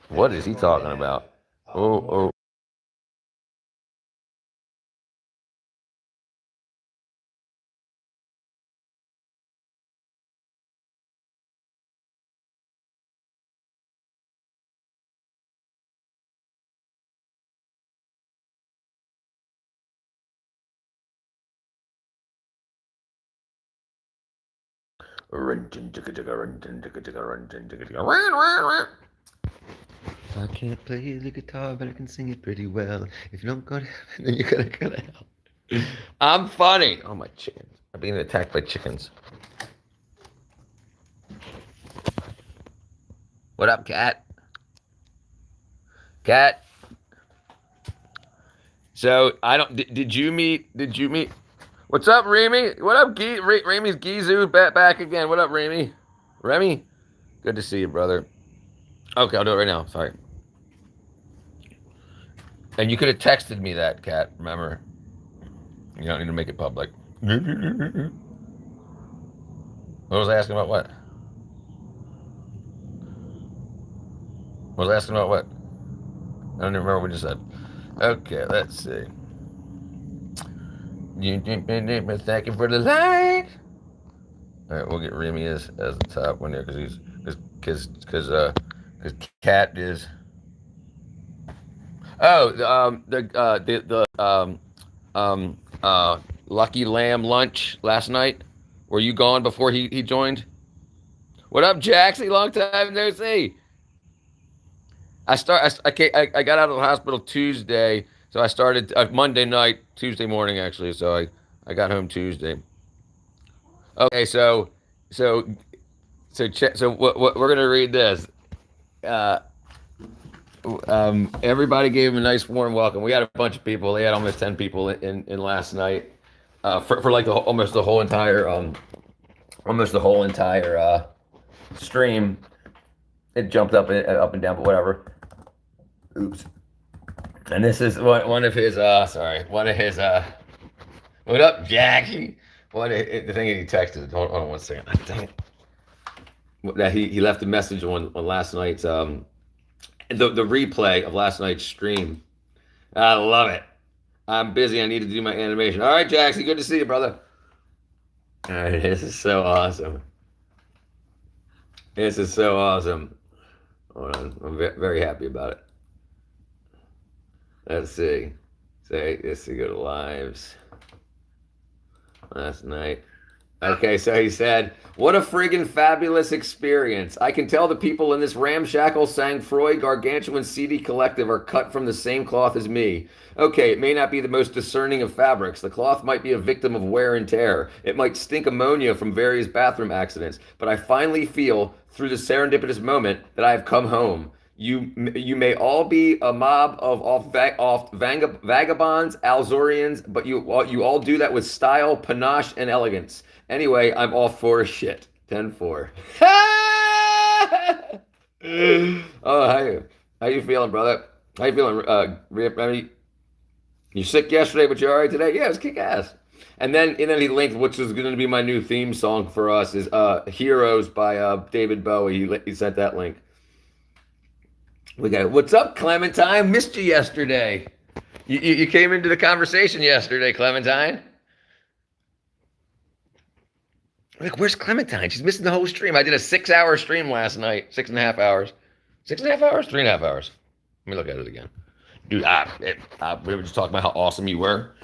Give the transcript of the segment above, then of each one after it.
What is he talking about? Oh. I can't play the guitar, but I can sing it pretty well. If you don't go to heaven, then you're gonna go to hell. I'm funny. Oh, my chickens. I'm being attacked by chickens. What up, cat? Cat. So I don't. Did you meet? Did you meet? What's up, Remy? What up, Remy's Gizu back again. What up, Remy? Remy, good to see you, brother. Okay, I'll do it right now. Sorry. And you could have texted me that, cat. Remember, you don't need to make it public. What was I asking about? What? What was I asking about? What? I don't even remember what you said. Okay, let's see. Thank you for the light. All right, we'll get Remy as the top one here because Cat is. Oh, Lucky Lamb lunch last night. Were you gone before he joined? What up, Jaxie? Long time no see. I got out of the hospital Tuesday, so I started Monday night, Tuesday morning actually. So I got home Tuesday. Okay, so what we're gonna read this. Uh, Everybody gave him a nice warm welcome. We had a bunch of people. They had almost 10 people in last night for like almost the whole entire stream. It jumped up and down, but whatever. Oops. And this is one of his what up, Jackie? The thing that he texted. Hold on 1 second. Dang it. That he left a message on last night's the replay of last night's stream. I love it. I'm busy. I need to do my animation. All right, Jackson. Good to see you, brother. All right, this is so awesome. This is so awesome. Hold on. I'm very happy about it. Let's see. Let's see. Go to lives. Last night. Okay, so he said, "What a friggin' fabulous experience. I can tell the people in this ramshackle sang-froid gargantuan CD collective are cut from the same cloth as me. Okay, it may not be the most discerning of fabrics. The cloth might be a victim of wear and tear. It might stink ammonia from various bathroom accidents. But I finally feel, through the serendipitous moment, that I have come home. You may all be a mob of vagabonds, Alzorians, but you all do that with style, panache, and elegance. Anyway, I'm all for shit. 10-4. Oh, how you feeling, brother? How you feeling, Remy? You sick yesterday, but you're all right today? Yeah, it's kick ass. And then he linked, which is going to be my new theme song for us, is "Heroes" by David Bowie. He sent that link. We got what's up, Clementine? Missed you yesterday. You came into the conversation yesterday, Clementine. Like, where's Clementine? She's missing the whole stream. I did a 6-hour stream last night. 6.5 hours. 6.5 hours? 3.5 hours. Let me look at it again. Dude, we were just talking about how awesome you were.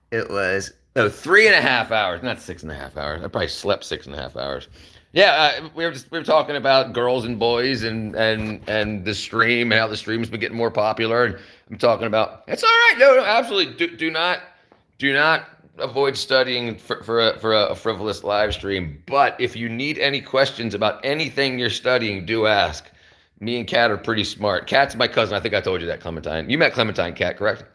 It was 3.5 hours, not 6.5 hours. I probably slept 6.5 hours. Yeah, we were talking about girls and boys and the stream and how the stream's been getting more popular. And I'm talking about it's all right. No, absolutely. Do not avoid studying for a frivolous live stream. But if you need any questions about anything you're studying, do ask. Me and Kat are pretty smart. Kat's my cousin. I think I told you that, Clementine. You met Clementine, Kat, correct?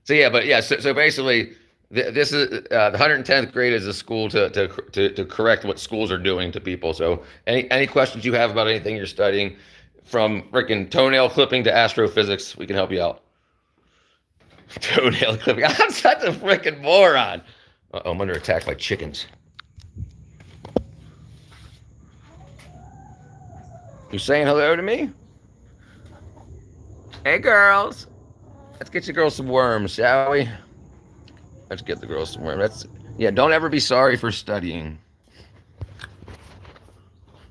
So yeah, so basically. This is the 110th grade is a school to correct what schools are doing to people. So any questions you have about anything you're studying, from freaking toenail clipping to astrophysics, we can help you out. Toenail clipping. I'm such a freaking moron. I'm under attack by chickens. You saying hello to me? Hey, girls. Let's get you girls some worms, shall we? Let's get the girls some worms. Yeah, don't ever be sorry for studying.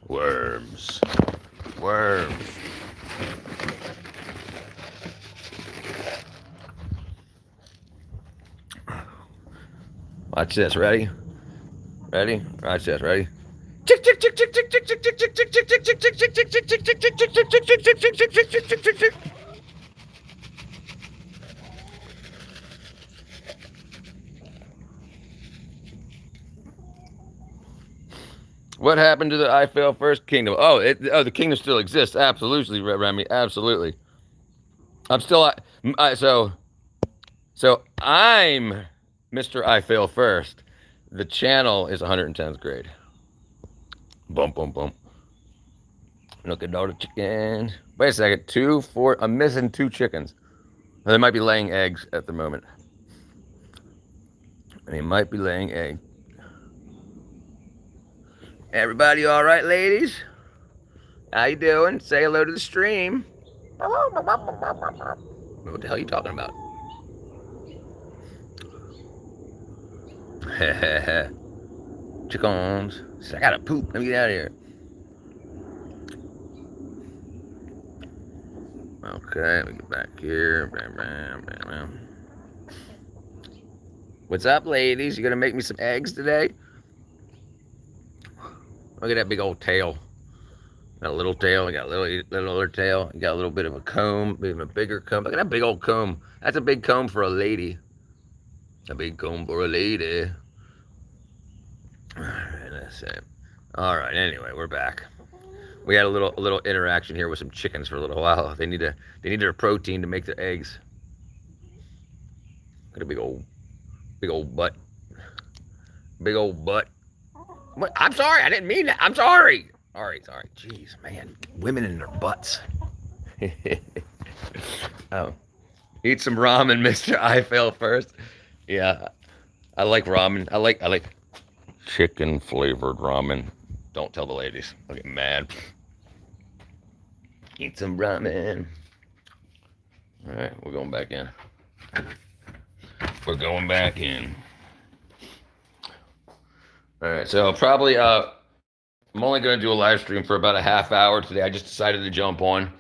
Worms. Worms. Watch this. Ready? Ready? Watch this. Ready? What happened to the I Fail First kingdom? Oh, the kingdom still exists. Absolutely, Remy. Absolutely. I'm still so I'm Mr. I Fail First. The channel is 110th grade. Bump, bump, bump. Look at all the chickens. Wait a second. 2, 4. I'm missing 2 chickens. They might be laying eggs at the moment. They might be laying eggs. Everybody all right, ladies? How you doing? Say hello to the stream. What the hell are you talking about? Chickens. I gotta poop. Let me get out of here. Okay, let me get back here. Bam, bam, bam, bam. What's up, ladies? You gonna make me some eggs today? Look at that big old tail. Got a little tail. I got a little other tail. You got a little bit of a comb, even a bigger comb. Look at that big old comb. That's a big comb for a lady. A big comb for a lady. All right, that's it. All right. Anyway, we're back. We had a little interaction here with some chickens for a little while. They needed a protein to make their eggs. Got a big old butt. Big old butt. What? I'm sorry. I didn't mean that. I'm sorry. Sorry. Jeez, man. Women and their butts. Oh. Eat some ramen, Mr. I Fail First. Yeah. I like ramen. I like chicken flavored ramen. Don't tell the ladies. I'll get mad. Eat some ramen. All right, we're going back in. We're going back in. All right, so probably I'm only going to do a live stream for about a half hour today. I just decided to jump on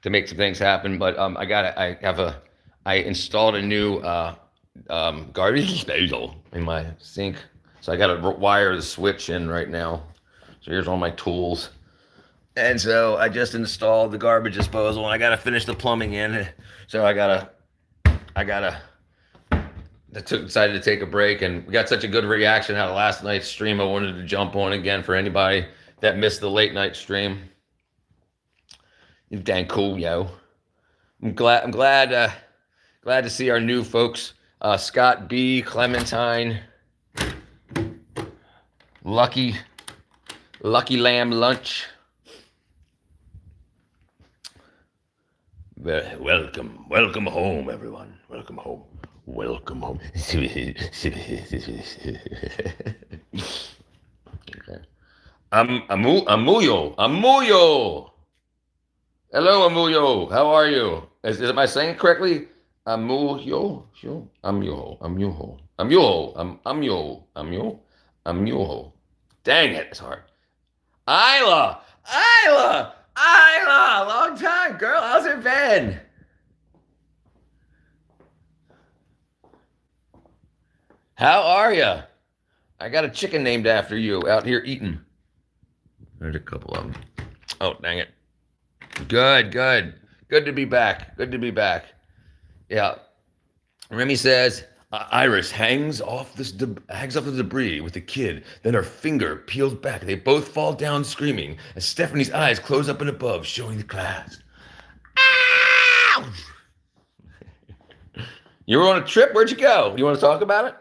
to make some things happen, but I installed a new garbage disposal in my sink, so I got to wire the switch in right now. So here's all my tools, and so I just installed the garbage disposal, and I got to finish the plumbing in. So decided to take a break, and we got such a good reaction out of last night's stream. I wanted to jump on again for anybody that missed the late night stream. It's dang cool, yo. I'm glad to see our new folks, Scott B, Clementine, Lucky Lamb Lunch. Welcome home, everyone. Welcome home. Welcome home. Okay. Amuyo. Hello, Amuyo. How are you? Am I saying it correctly? Amuyo. Amuyo. Dang it, it's hard. Isla. Long time, girl. How's it been? How are you? I got a chicken named after you out here eating. There's a couple of them. Oh, dang it. Good to be back. Yeah. Remy says, Iris hangs off the debris with the kid. Then her finger peels back. They both fall down screaming as Stephanie's eyes close up and above, showing the class. Ow! You were on a trip? Where'd you go? You want to talk about it?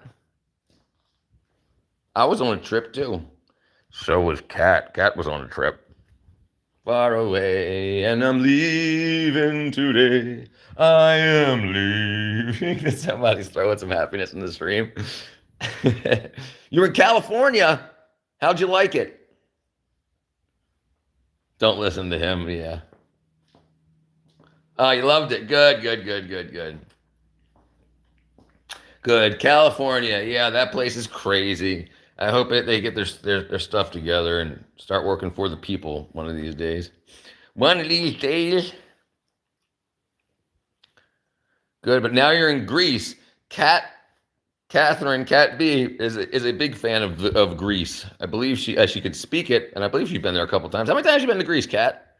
I was on a trip too. So was Kat. Kat was on a trip. Far away, and I'm leaving today. I am leaving. Somebody's throwing some happiness in the stream. You were in California. How'd you like it? Don't listen to him. Yeah. Oh, you loved it. Good, good, good, good, good. Good. California. Yeah, that place is crazy. I hope they get their stuff together and start working for the people one of these days. One of these days. Good, but now you're in Greece. Cat B is a big fan of Greece. I believe she could speak it, and I believe she's been there a couple times. How many times have you been to Greece, Cat?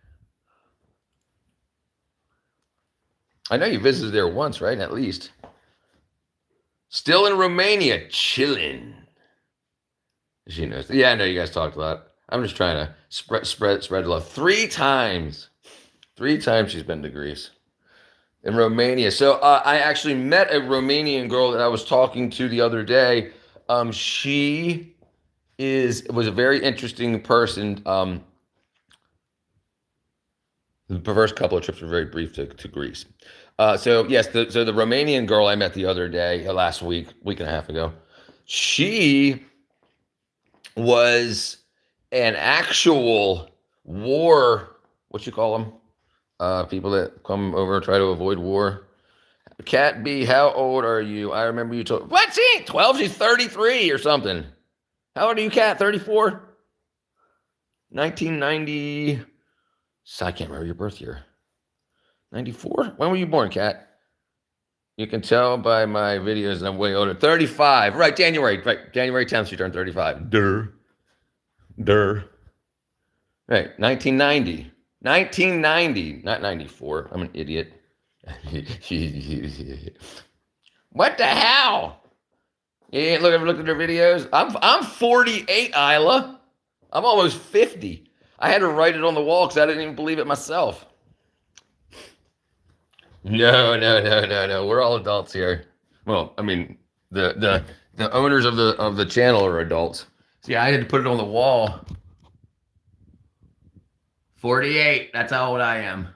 I know you visited there once, right? At least. Still in Romania, chilling. She knows. Yeah, I know you guys talked a lot. I'm just trying to spread the love. 3 times she's been to Greece. In Romania. So I actually met a Romanian girl that I was talking to the other day. She was a very interesting person. The first couple of trips were very brief to Greece. So yes, the Romanian girl I met the other day, last week and a half ago, she was an actual war. What you call them? People that come over and try to avoid war. Cat B, how old are you? I remember you told. What's she? 12? She's 33 or something. How old are you, Cat? 34? 1990. I can't remember your birth year. 94? When were you born, Cat? You can tell by my videos that I'm way older. 35. Right, January. Right, January 10th, she turned 35. Durr. Right, 1990. 1990, not 94. I'm an idiot. What the hell? You ain't look at their videos? I'm 48, Isla. I'm almost 50. I had to write it on the wall because I didn't even believe it myself. No. We're all adults here. Well, I mean, the owners of the channel are adults. See, I had to put it on the wall. 48. That's how old I am.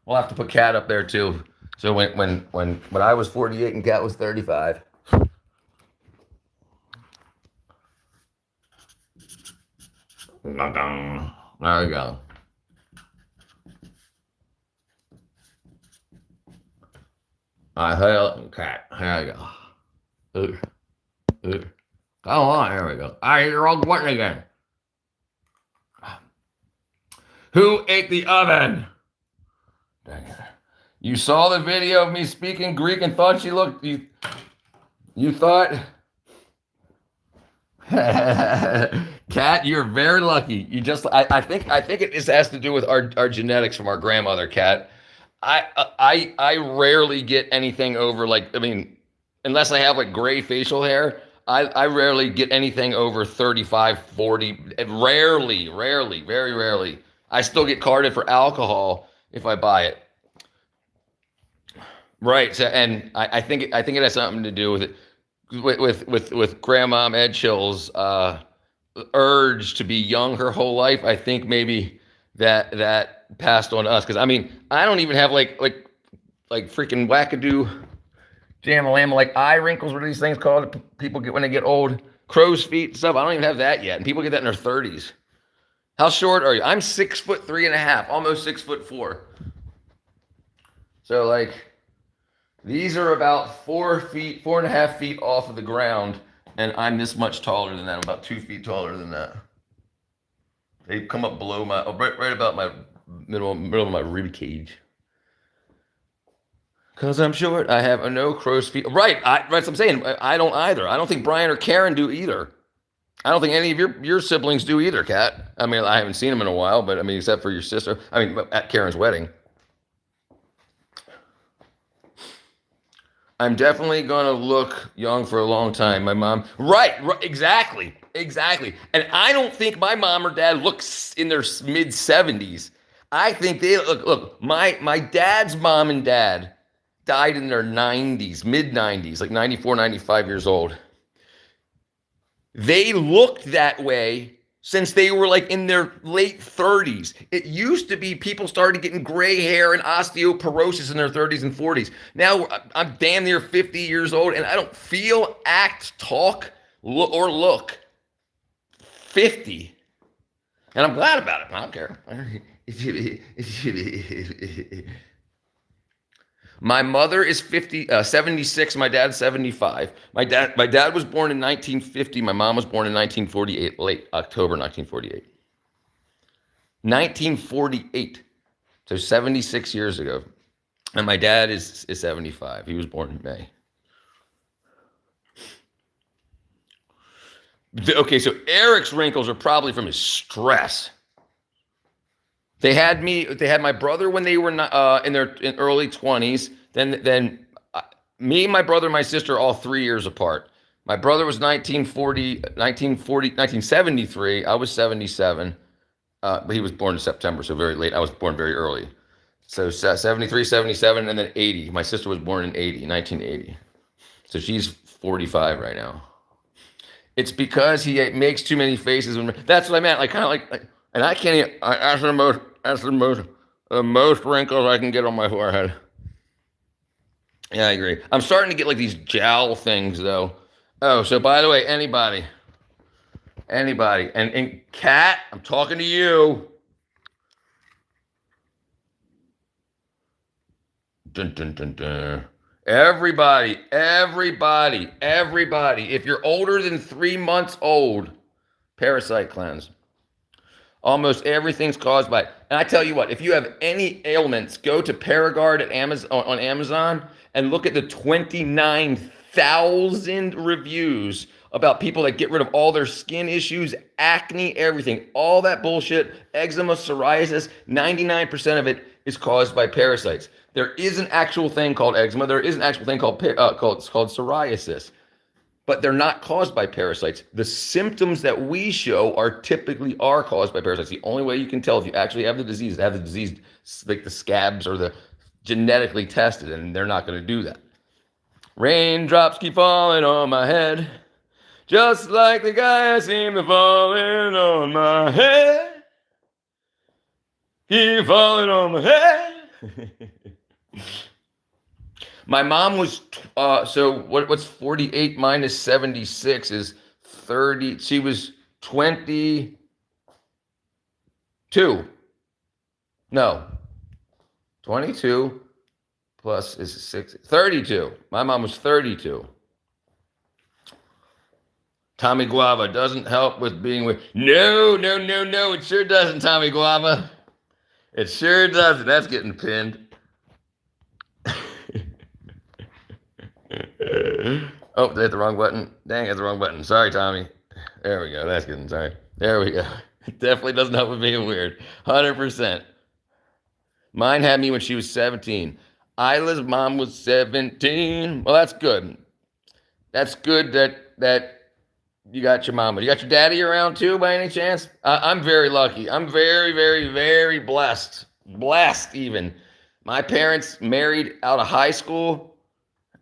We'll have to put Cat up there too. So when I was 48 and Cat was 35. There we go. Hail Cat. Here we go. Come on, here we go. All right, you're all button again. Who ate the oven? Dang it. You saw the video of me speaking Greek and thought she looked. You thought. Cat, you're very lucky. You just. I think it just has to do with our genetics from our grandmother, Cat. I rarely get anything over unless I have gray facial hair. I rarely get anything over 35, 40. Rarely, very rarely. I still get carded for alcohol if I buy it. Right. So, and I think it has something to do with it, with Grandma Ed Chill's urge to be young her whole life. I think maybe that passed on to us, because I mean I don't even have like freaking wackadoo jam-a-lamma eye wrinkles. What are these things called? People get when they get old, crow's feet and stuff. I don't even have that yet, and people get that in their 30s. How short are you? I'm 6'3.5", almost 6'4". So these are about 4.5 feet off of the ground, and I'm this much taller than that. I'm about 2 feet taller than that. They come up below right about my middle of my rib cage. Cause I'm short, I have no crow's feet. Right, that's what I'm saying. I don't either. I don't think Brian or Karen do either. I don't think any of your siblings do either, Kat. I mean, I haven't seen them in a while, but I mean, except for your sister. I mean, at Karen's wedding. I'm definitely gonna look young for a long time. My mom, right, exactly. And I don't think my mom or dad looks in their mid 70s. I think they look. My dad's mom and dad died in their 90s, mid 90s, like 94, 95 years old. They looked that way since they were in their late 30s. It used to be people started getting gray hair and osteoporosis in their 30s and 40s. Now I'm damn near 50 years old, and I don't feel, act, talk, or look 50. And I'm glad about it. I don't care. My mother is 76. My dad's 75. My dad was born in 1950. My mom was born in 1948, late October 1948. 1948. So 76 years ago. And my dad is 75. He was born in May. Okay, so Eric's wrinkles are probably from his stress. They had my brother when they were in their early 20s. Then me, my brother, and my sister, all 3 years apart. My brother was 1973. I was 77. But he was born in September, so very late. I was born very early. So 73, 77, and then 80. My sister was born in 1980. So she's 45 right now. It's because he makes too many faces. That's what I meant. Like kind of like, and I can't even, that's the most wrinkles I can get on my forehead. Yeah, I agree. I'm starting to get like these jowl things though. Oh, so by the way, anybody, and Kat, I'm talking to you. Dun, dun, dun, dun. Everybody. If you're older than 3 months old, parasite cleanse. Almost everything's caused by it. And I tell you what, if you have any ailments, go to Paragard at on Amazon and look at the 29,000 reviews about people that get rid of all their skin issues, acne, everything, all that bullshit, eczema, psoriasis, 99% of it is caused by parasites. There is an actual thing called eczema. There is an actual thing called psoriasis, but they're not caused by parasites. The symptoms that we show are typically caused by parasites. The only way you can tell if you actually have the disease is to have the disease, like the scabs or the genetically tested, and they're not going to do that. Raindrops keep falling on my head, just like the guy seem to falling on my head. Keep falling on my head. My mom was, so what's 48 minus 76 is 30. She was 22. No. 22 plus is 6. 32. My mom was 32. Tommy Guava doesn't help with being with. No. It sure doesn't, Tommy Guava. It sure doesn't. That's getting pinned. Oh, did I hit the wrong button? Dang, I hit the wrong button. Sorry, Tommy. There we go. That's getting sorry. There we go. It definitely doesn't help with being weird. 100%. Mine had me when she was 17. Isla's mom was 17. Well, that's good. That's good that you got your mama. You got your daddy around too, by any chance? I'm very lucky. I'm very, very, very blessed. Blessed, even. My parents married out of high school.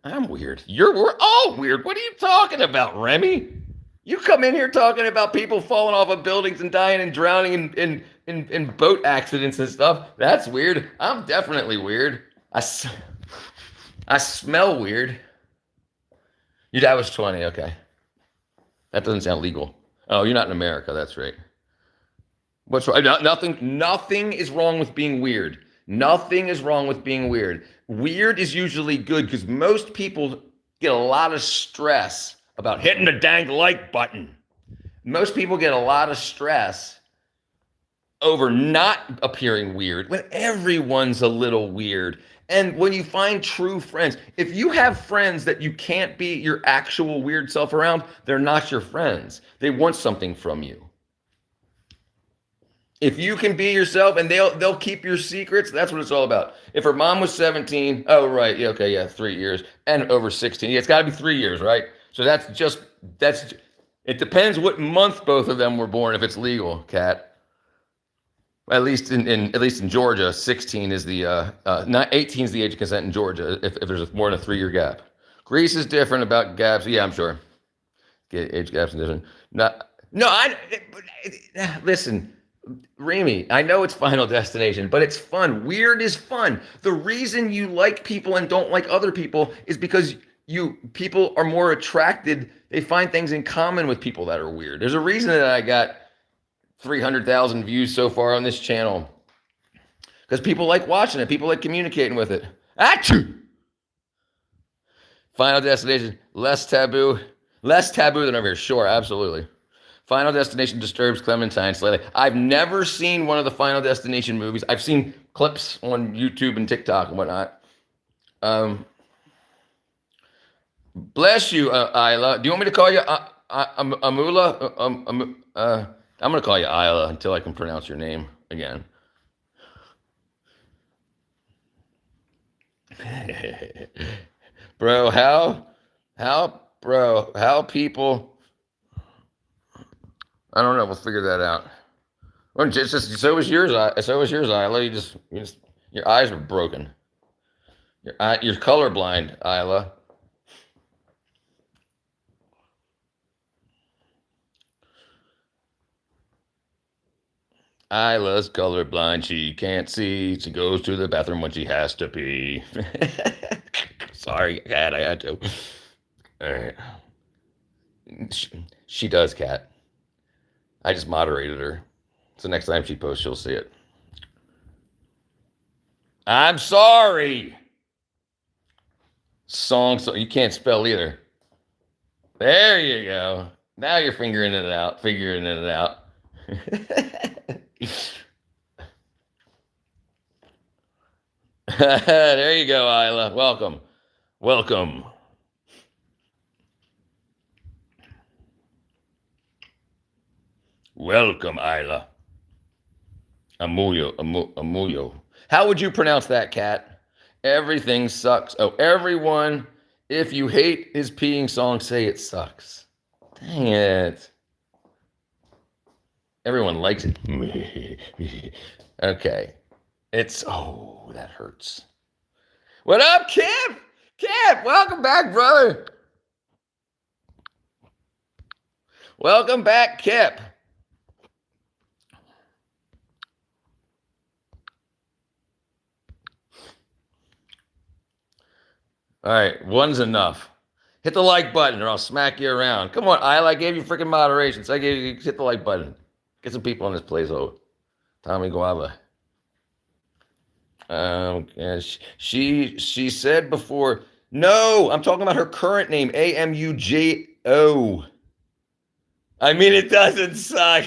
I'm weird. We're all weird. What are you talking about, Remy? You come in here talking about people falling off of buildings and dying and drowning in boat accidents and stuff. That's weird. I'm definitely weird. I smell weird. Your dad was 20. Okay. That doesn't sound legal. Oh, you're not in America. That's right. What's wrong? Nothing is wrong with being weird. Nothing is wrong with being weird. Weird is usually good because most people get a lot of stress about hitting the dang like button. Most people get a lot of stress over not appearing weird when everyone's a little weird. And when you find true friends, if you have friends that you can't be your actual weird self around, they're not your friends. They want something from you. If you can be yourself and they'll keep your secrets, that's what it's all about. If her mom was 17, oh, right, yeah, okay, yeah, 3 years, and over 16, yeah, it's got to be 3 years, right? So it depends what month both of them were born if it's legal, Kat. At least in Georgia, 16 is not 18 is the age of consent in Georgia if there's more than a 3 year gap. Greece is different about gaps. Yeah, I'm sure. Age gaps are different. Listen. Remy, I know it's Final Destination, but it's fun. Weird is fun. The reason you like people and don't like other people is because people are more attracted. They find things in common with people that are weird. There's a reason that I got 300,000 views so far on this channel. Because people like watching it. People like communicating with it. Achoo! Final Destination, less taboo. Less taboo than over here. Sure, absolutely. Final Destination disturbs Clementine slightly. I've never seen one of the Final Destination movies. I've seen clips on YouTube and TikTok and whatnot. Bless you, Isla. Do you want me to call you Amula? I'm going to call you Isla until I can pronounce your name again. Bro, how people, I don't know, we'll figure that out. Well, so was yours, Isla. Your eyes were broken. You're colorblind, Isla. Isla's colorblind. She can't see. She goes to the bathroom when she has to pee. Sorry, Cat. I had to. All right. She does, Cat. I just moderated her. So next time she posts, she'll see it. I'm sorry. So you can't spell either. There you go. Now you're figuring it out. There you go, Isla. Welcome. Welcome, Isla. Amuyo. How would you pronounce that, Cat? Everything sucks. Oh, everyone, if you hate his peeing song, say it sucks. Dang it. Everyone likes it. Okay. Oh, that hurts. What up, Kip? Kip, welcome back, brother. Welcome back, Kip. All right, one's enough. Hit the like button or I'll smack you around. Come on, Isla, I gave you freaking moderation, so I gave you, hit the like button. Get some people on this place, oh. Tommy Guava. Yeah, she said before, no, I'm talking about her current name, Amujo. I mean, it doesn't suck.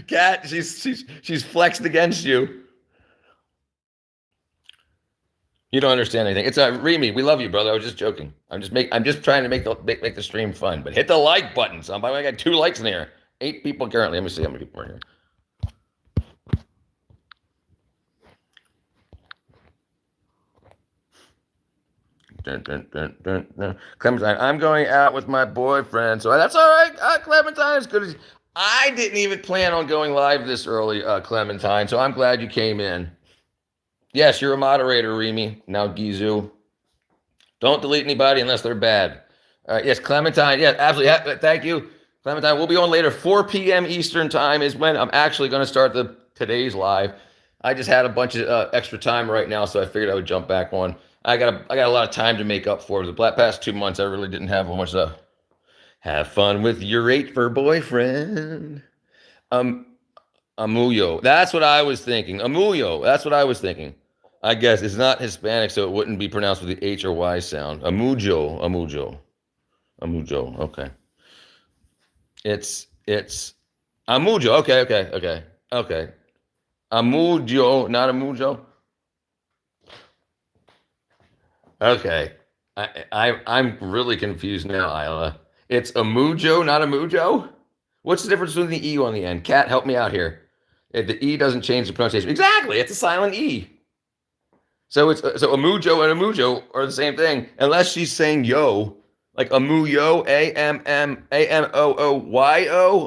Cat, she's flexed against you. You don't understand anything. It's Remy. We love you, brother. I was just joking. I'm just trying to make the stream fun. But hit the like button, somebody. I got 2 likes in here. 8 people currently. Let me see how many people are here. Clementine, I'm going out with my boyfriend, so that's all right. Clementine, as good as I didn't even plan on going live this early, Clementine. So I'm glad you came in. Yes, you're a moderator, Remy. Now Gizu. Don't delete anybody unless they're bad. All right, yes, Clementine. Yeah, absolutely. Thank you, Clementine. We'll be on later. 4 p.m. Eastern time is when I'm actually going to start today's live. I just had a bunch of extra time right now, so I figured I would jump back on. I got a lot of time to make up for the past 2 months. I really didn't have much stuff. Have fun with your 8 for boyfriend. Amuyo. That's what I was thinking. Amuyo. That's what I was thinking. I guess it's not Hispanic, so it wouldn't be pronounced with the H or Y sound. Amujo. Okay. It's Amujo. Okay. Amujo, not Amujo. Okay. I'm really confused now, Isla. It's Amujo, not Amujo? What's the difference between the E on the end? Cat, help me out here. The E doesn't change the pronunciation. Exactly, it's a silent E. So Amujo and Amujo are the same thing, unless she's saying yo, like Amuyo, Amooyo,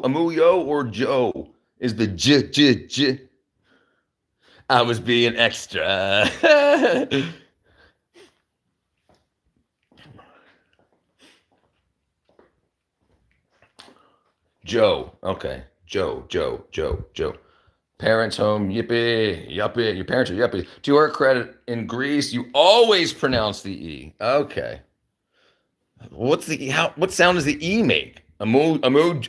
Amuyo, or Joe is the J. I was being extra. Joe. Okay. Joe. Parents home, yuppie. Your parents are yuppie. To her credit, in Greece, you always pronounce the E. Okay. What's the E? What sound does the E make? Amuj.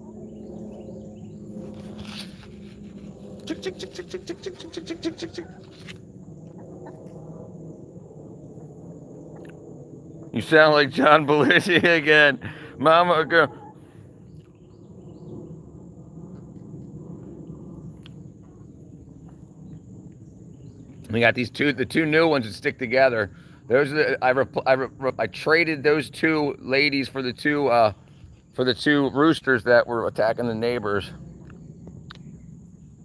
You sound like John Belushi again. Mama, girl. We got the two new ones that stick together. Those are I traded those two ladies for the two roosters that were attacking the neighbors.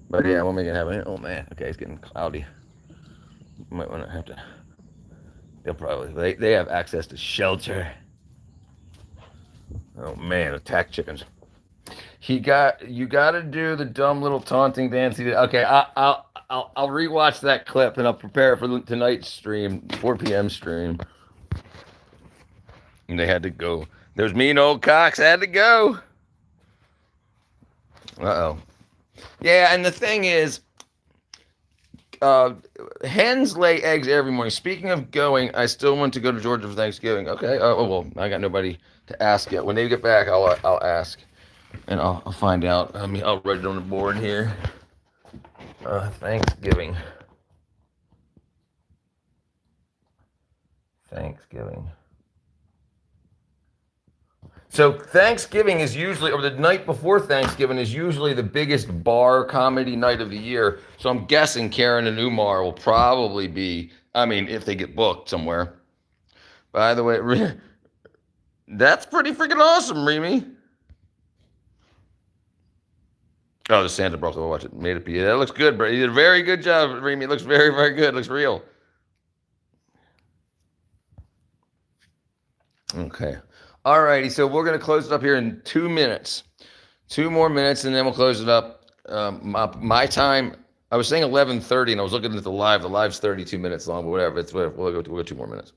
But yeah, we'll make it happen. Oh man, okay, it's getting cloudy. Might want to have to. They'll probably they have access to shelter. Oh man, attack chickens. You got to do the dumb little taunting dance. Okay, I'll rewatch that clip and I'll prepare it for tonight's stream, 4 p.m. stream. And they had to go. Those mean old cocks had to go. Uh-oh. Yeah, and the thing is, hens lay eggs every morning. Speaking of going, I still want to go to Georgia for Thanksgiving. Okay. Oh well, I got nobody to ask yet. When they get back, I'll ask, and I'll find out. I mean, I'll write it on the board here. Thanksgiving. Thanksgiving. So Thanksgiving is usually, or the night before Thanksgiving is usually the biggest bar comedy night of the year. So I'm guessing Karen and Umar will probably be, I mean, if they get booked somewhere. By the way, that's pretty freaking awesome, Remy. Oh, the Santa brought. I'll watch it. Made it. Yeah, that looks good, bro. You did a very good job, Remy. It looks very, very good. It looks real. Okay. All righty. So we're going to close it up here in 2 minutes. 2 more minutes, and then we'll close it up. My time, I was saying 11:30, and I was looking at the live. The live's 32 minutes long, but whatever. It's whatever. We'll go 2 more minutes.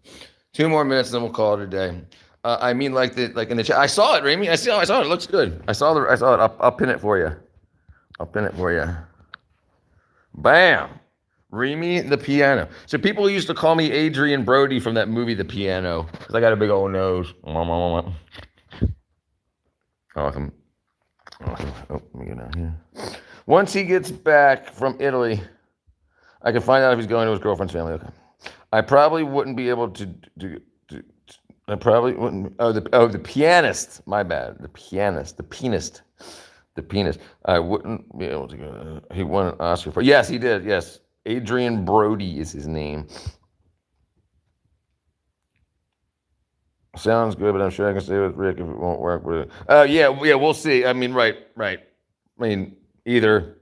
2 more minutes, and then we'll call it a day. I mean, like in the chat. I saw it, Remy. I saw it. It looks good. I saw it. I'll pin it for you. I'll pin it for you. Bam. Remy the piano. So people used to call me Adrian Brody from that movie, The Piano, because I got a big old nose. Awesome. Awesome. Oh, let me get down here. Once he gets back from Italy, I can find out if he's going to his girlfriend's family. Okay. I probably wouldn't be able to do. I probably wouldn't. The pianist. My bad. The pianist. The pianist. The pianist. I wouldn't be able to go. He won an Oscar for. Yes, he did. Yes. Adrian Brody is his name. Sounds good, but I'm sure I can stay with Rick if it won't work with it. Yeah, we'll see. I mean, right. I mean, either,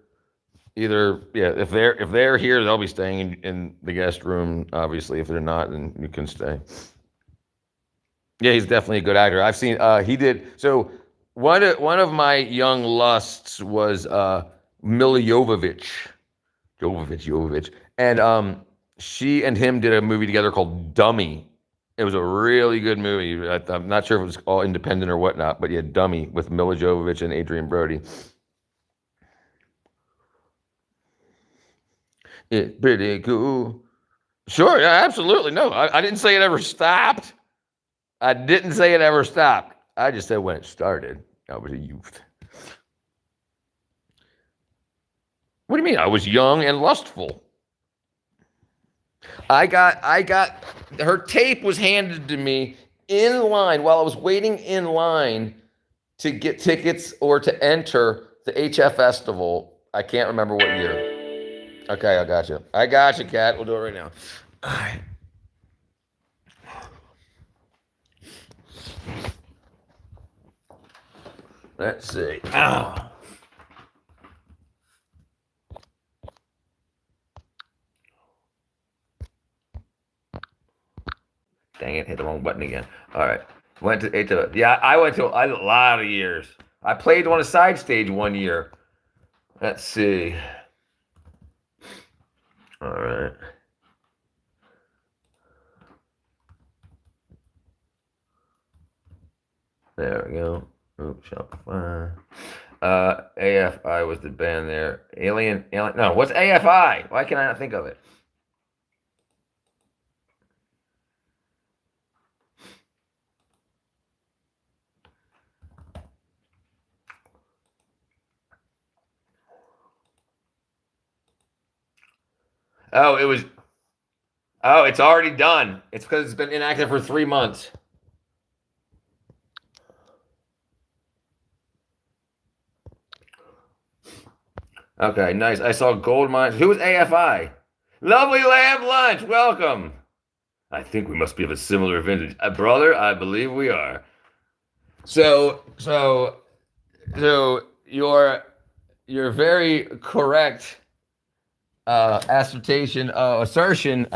yeah. If they're here, they'll be staying in the guest room. Obviously, if they're not, then you can stay. Yeah, he's definitely a good actor. I've seen. He did. So one of my young lusts was Milla Jovovich, and she and him did a movie together called Dummy. It was a really good movie. I'm not sure if it was all independent or whatnot, but yeah, Dummy with Milla Jovovich and Adrian Brody. It's pretty cool. Sure, yeah, absolutely. No, I didn't say it ever stopped. I didn't say it ever stopped. I just said when it started. I was a youth. What do you mean? I was young and lustful. I got her tape was handed to me in line while I was waiting in line to get tickets or to enter the HF Festival. I can't remember what year. Okay, I got you, Kat. We'll do it right now. All right. Let's see. Ow. Dang it, hit the wrong button again. All right. Went to HF. Yeah, I went to a lot of years. I played on a side stage 1 year. Let's see. All right. There we go. Oops, Shopify. AFI was the band there. Alien. No, what's AFI? Why can I not think of it? Oh, it was. Oh, it's already done. It's because it's been inactive for 3 months. Okay, nice. I saw gold mines. Who was AFI? Lovely Lamb Lunch. Welcome. I think we must be of a similar vintage, brother. I believe we are. So you're very correct. Assertion of the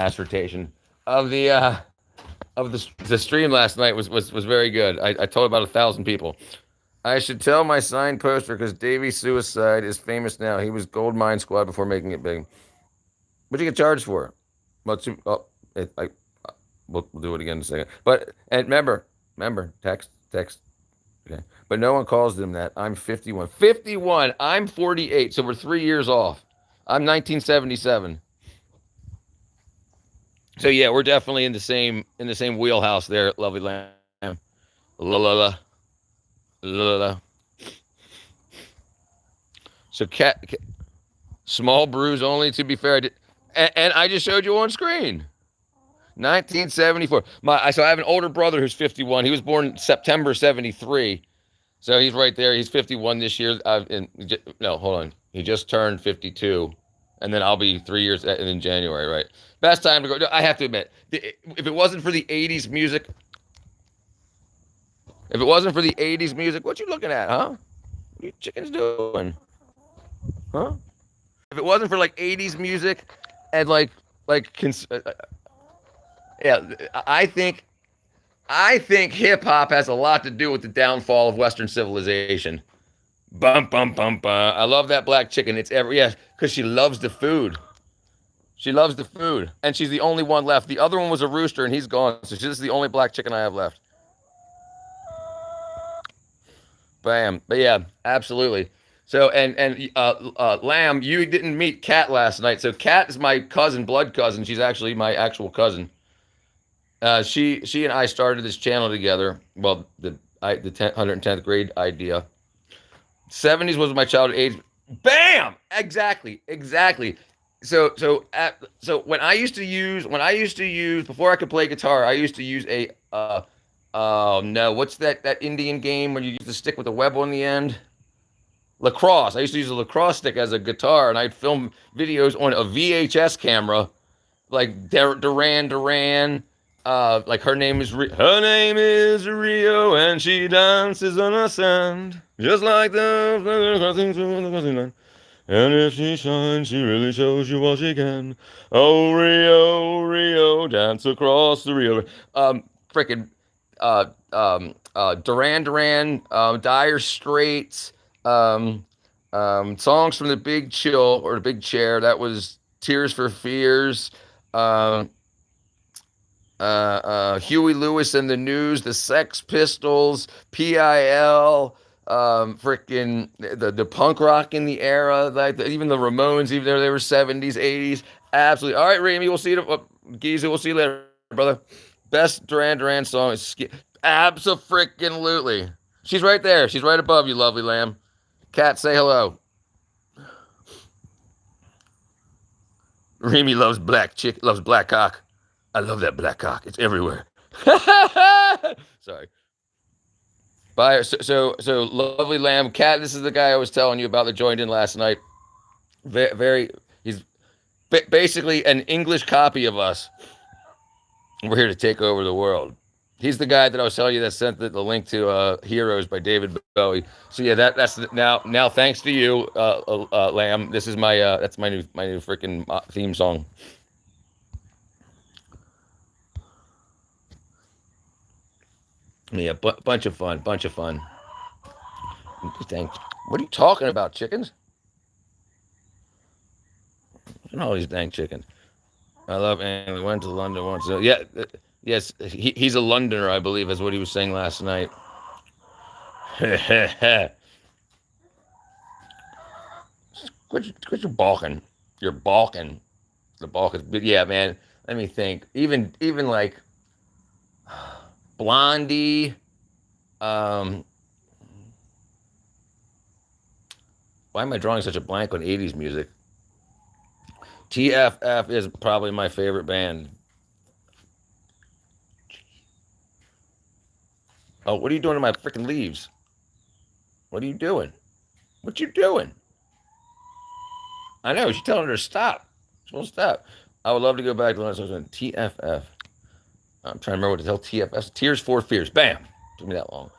stream last night was very good. I told about 1,000 people. I should tell my signed poster because Davey Suicide is famous now. He was Gold Mine Squad before making it big. What'd you get charged for? We'll do it again in a second. But and remember, text. Okay, but no one calls them that. I'm 51. 51. I'm 48. So we're 3 years off. I'm 1977. So yeah, we're definitely in the same wheelhouse there, lovely lamb. La la la. La la. So small bruise only. To be fair, and I just showed you on screen. 1974. So I have an older brother who's 51. He was born September 73. So he's right there. He's 51 this year. No, hold on. He just turned 52. And then I'll be 3 years in January, right? Best time to go. I have to admit, if it wasn't for the 80s music, what you looking at, huh? What you chickens doing? Huh? If it wasn't for like 80s music and yeah, I think hip hop has a lot to do with the downfall of Western civilization. Bum bum bum bum. I love that black chicken. Because she loves the food. She loves the food, and she's the only one left. The other one was a rooster, and he's gone. So she's the only black chicken I have left. Bam. But yeah, absolutely. So and Lamb, you didn't meet Kat last night. So Kat is my cousin, blood cousin. She's actually my actual cousin. She and I started this channel together. Well, the 110th grade idea. 70s was my childhood age. Bam! Exactly. So when I used to use before I could play guitar, I used to use a oh no, what's that Indian game where you use the stick with the web on the end? Lacrosse. I used to use a lacrosse stick as a guitar, and I'd film videos on a VHS camera, like Duran Duran. Like her name is Rio, and she dances on the sand, just like the. And if she shines, she really shows you what she can. Oh, Rio, dance across the Rio. Freaking, Duran Duran, Dire Straits, songs from the Big Chill or the Big Chair. That was Tears for Fears. Huey Lewis and the News, the Sex Pistols, PIL, freaking the punk rock in the era, like even the Ramones, even though they were 70s, 80s. Absolutely. All right, Remy, we'll see you. Giza, we'll see you later, brother. Best Duran Duran song is Abso-freaking-lutely. She's right there. She's right above you, lovely lamb. Cat, say hello. Remy loves black cock. I love that black cock. It's everywhere. Sorry. Bye. So lovely lamb. Cat, this is the guy I was telling you about that joined in last night. He's basically an English copy of us. We're here to take over the world. He's the guy that I was telling you that sent the link to Heroes by David Bowie. So yeah, that's now thanks to you, Lamb. This is that's my new freaking theme song. Yeah, bunch of fun. Thanks. What are you talking about, chickens? All these dang chickens. I love Andy. Went to London once. So yeah, yes, he's a Londoner, I believe, is what he was saying last night. Quit your balking. You're balking. The balk is, but yeah, man. Let me think. Even like Blondie. Why am I drawing such a blank on 80s music? TFF is probably my favorite band. Oh, what are you doing to my freaking leaves? What are you doing? What you doing? I know. She's telling her to stop. She won't stop. I would love to go back to the last one. TFF. I'm trying to remember what to tell TFF. Tears for Fears. Bam. Took me that long.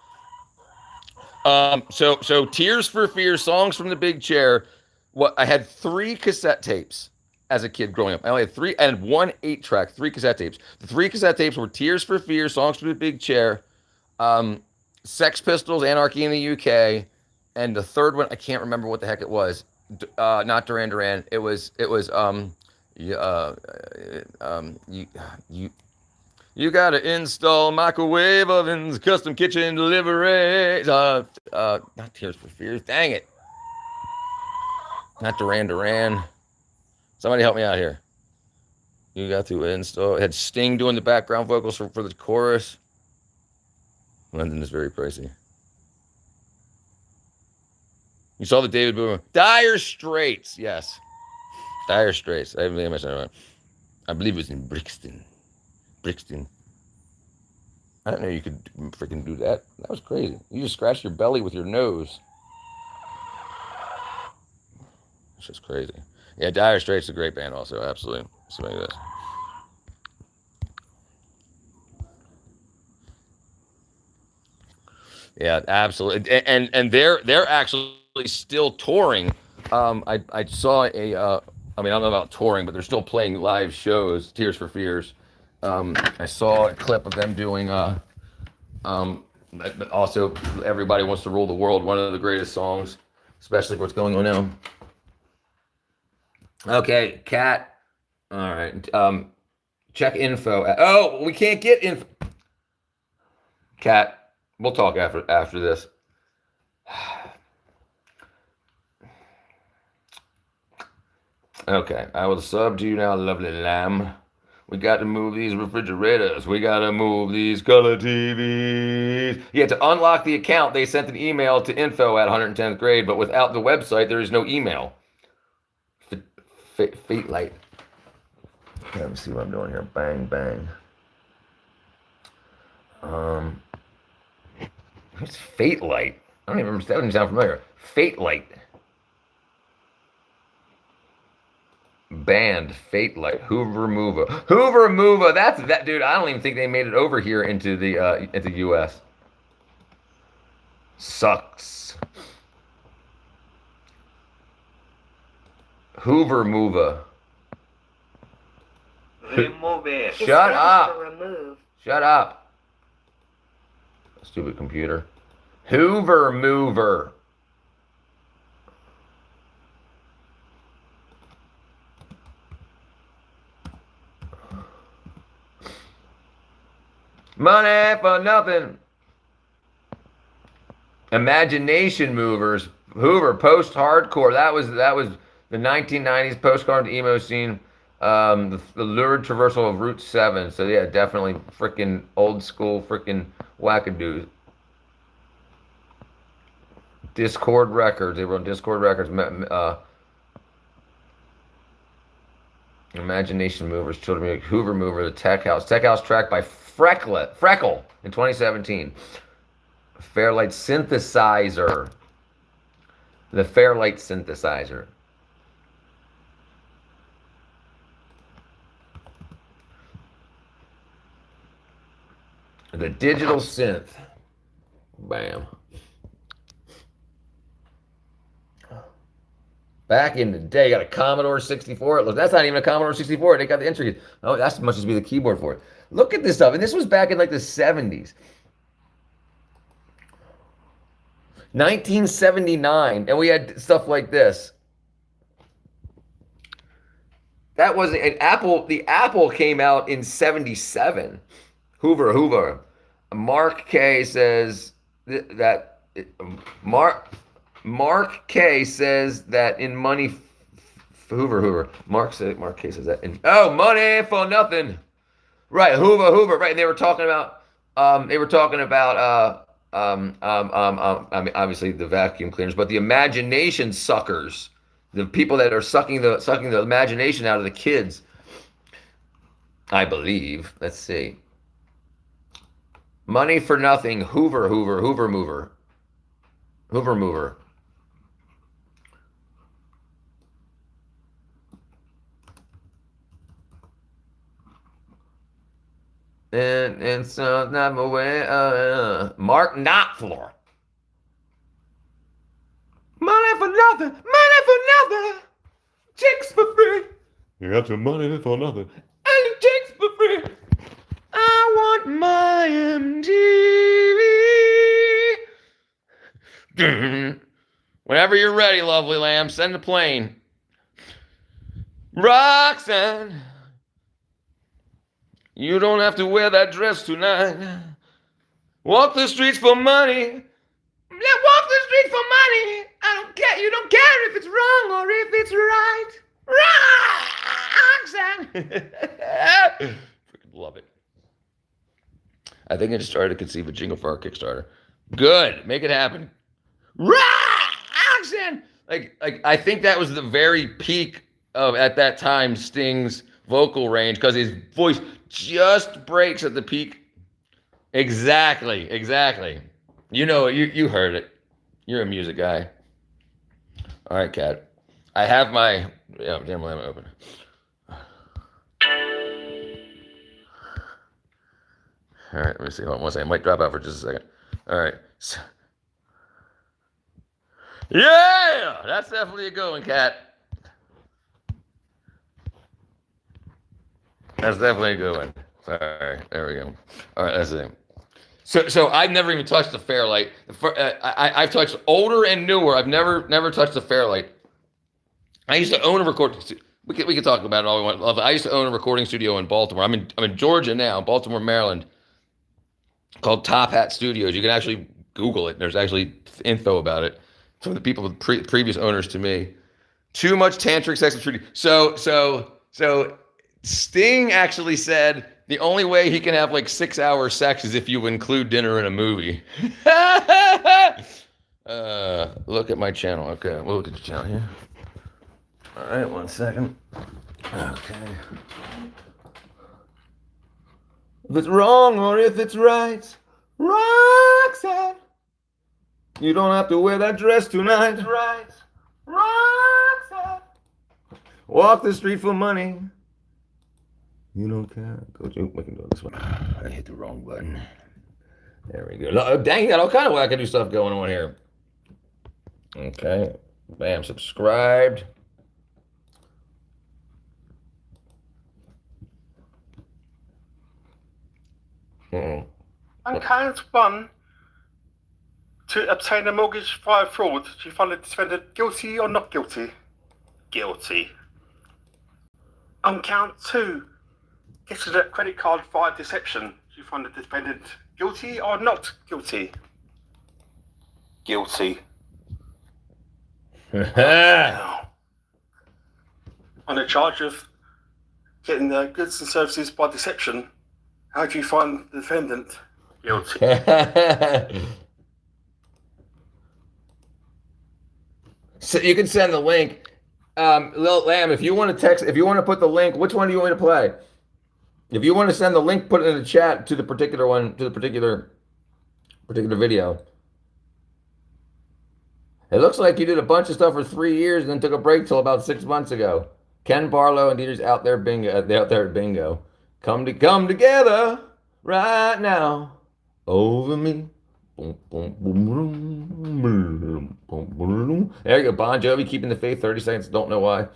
So Tears for Fears, songs from the big chair. What I had 3 cassette tapes as a kid growing up. I only had 3 and 1 8-track, 3 cassette tapes. The 3 cassette tapes were Tears for Fears, songs from the big chair, Sex Pistols, Anarchy in the UK, and the third one I can't remember what the heck it was. Not Duran Duran. It was you gotta install microwave ovens, custom kitchen delivery. Not Tears for Fears. Dang it. Not Duran Duran. Somebody help me out here. You got to install. It had Sting doing the background vocals for the chorus. London is very pricey. You saw the David Bowie. Dire Straits. Yes. Dire Straits. I believe it was in Brixton. I didn't know you could freaking do that. That was crazy. You just scratch your belly with your nose. It's just crazy. Yeah, Dire Straits is a great band also. Absolutely. Something like this. Yeah, absolutely. And they're actually still touring. I saw I mean, I don't know about touring, but they're still playing live shows, Tears for Fears. I saw a clip of them doing also Everybody Wants to Rule the World, one of the greatest songs, especially for what's going on now. Okay, Cat. All right. Check info. Oh, we can't get info. Cat, we'll talk after this. Okay, I will sub to you now, lovely lamb. We got to move these refrigerators. We got to move these color TVs. Yeah, to unlock the account, they sent an email to info@110th grade, but without the website, there is no email. Fate light. Let me see what I'm doing here. Bang, bang. What's Fate light? I don't even remember. That doesn't sound familiar. Fate light. Band Fate Light. Hoover Mova. That's that dude. I don't even think they made it over here into the US. Sucks. Hoover Mova. Remove it. Shut up. Shut up. Stupid computer. Hoover Mover. Money for nothing. Imagination Movers. Hoover post-hardcore. That was the 1990s post-hardcore emo scene. The lurid traversal of Route 7. So yeah, definitely freaking old school freaking wackadoos. Discord Records. They were on Discord Records. Imagination Movers. Children Music. Hoover Mover. The Tech House. Tech House track by Freckle in 2017. Fairlight Synthesizer. The Fairlight Synthesizer. The Digital Synth. Bam. Back in the day, got a Commodore 64. Look, that's not even a Commodore 64. They got the entry. Oh, that must just be the keyboard for it. Look at this stuff. And this was back in like the 70s. 1979. And we had stuff like this. That was an Apple. The Apple came out in 77. Hoover. Mark K says that Mark K says that in money. Hoover. Mark K says that in money for nothing. Right, Hoover. Right, and they were talking about. I mean, obviously the vacuum cleaners, but the imagination suckers. The people that are sucking the imagination out of the kids, I believe. Let's see. Money for nothing. Hoover mover. Hoover mover. And so not my way. Mark Knopfler. Money for nothing. Money for nothing. Chicks for free. You got your money for nothing. And chicks for free. I want my MTV. Whenever you're ready, lovely lamb, send the plane. Roxanne, you don't have to wear that dress tonight. Walk the streets for money. Walk the streets for money. I don't care. You don't care if it's wrong or if it's right. Roxanne. Freaking love it. I think I just started to conceive a jingle for our Kickstarter. Good. Make it happen. Roxanne. Like I think that was the very peak of, at that time, Sting's vocal range, because his voice just breaks at the peak. Exactly. You know it. You heard it. You're a music guy. All right, Kat. I have my damn lamp open. All right, let me see. Hold on one second. I might drop out for just a second. All right. Yeah, that's definitely a good one, Kat. That's definitely a good one. Sorry, there we go. All right, that's it. So I've never even touched the Fairlight. I've touched older and newer. I've never touched the Fairlight. I used to own a recording. We can talk about it all we want. I used to own a recording studio in Baltimore. I'm in Georgia now, Baltimore, Maryland, called Top Hat Studios. You can actually Google it. There's actually info about it from the people with previous owners to me. Too much tantric sex with Trudy. So Sting actually said the only way he can have like 6 hours sex is if you include dinner in a movie. Look at my channel. Okay, we'll look at the channel here. All right, 1 second. Okay. If it's wrong or if it's right, Roxanne, you don't have to wear that dress tonight. It's right, Roxanne. Walk the street for money. You don't care. We can do this one. I hit the wrong button. There we go. Dang, you got all kind of wackadoo stuff going on here. Okay. Bam, subscribed. And Karen's won to obtain a mortgage via fraud. She found the defendant guilty or not guilty? Guilty. On count 2, gets a credit card via deception. She found the defendant guilty or not guilty? Guilty. On the charge of getting the goods and services by deception, how do you find the defendant guilty? So you can send the link. Lil Lamb, if you want to text, if you want to put the link, which one do you want me to play? If you want to send the link, put it in the chat to the particular one, to the particular video. It looks like you did a bunch of stuff for 3 years and then took a break till about 6 months ago. Ken Barlow and Dieter's out there bingo. They're out there at bingo. Come together right now over me. There you go, Bon Jovi, keeping the faith. 30 seconds. Don't know why.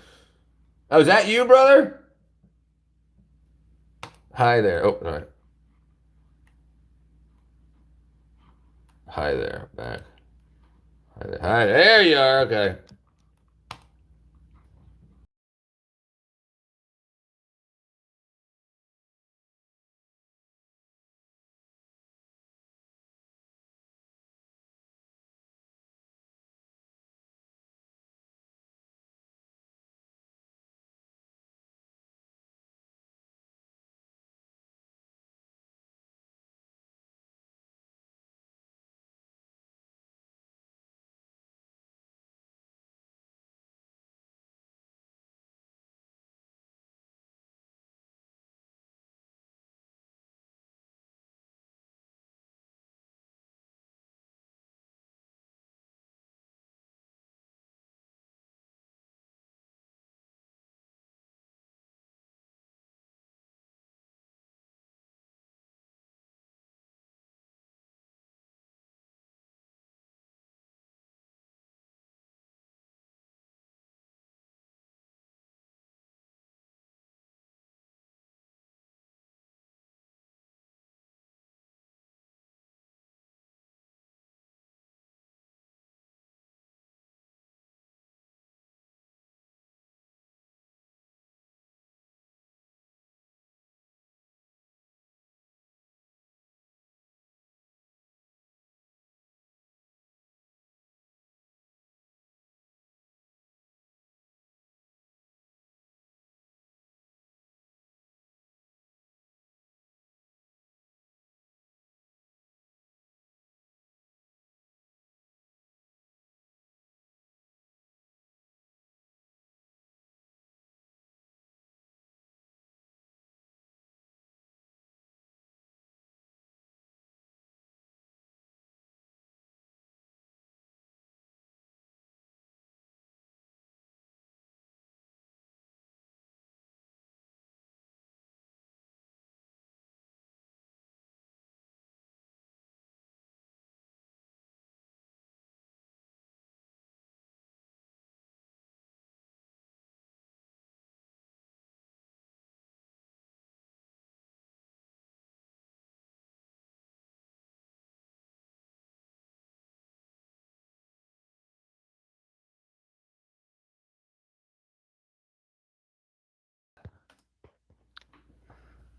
Oh, is that you, brother? Hi there. Oh, all right. Hi there. Back. Hi there. Hi. There you are. Okay.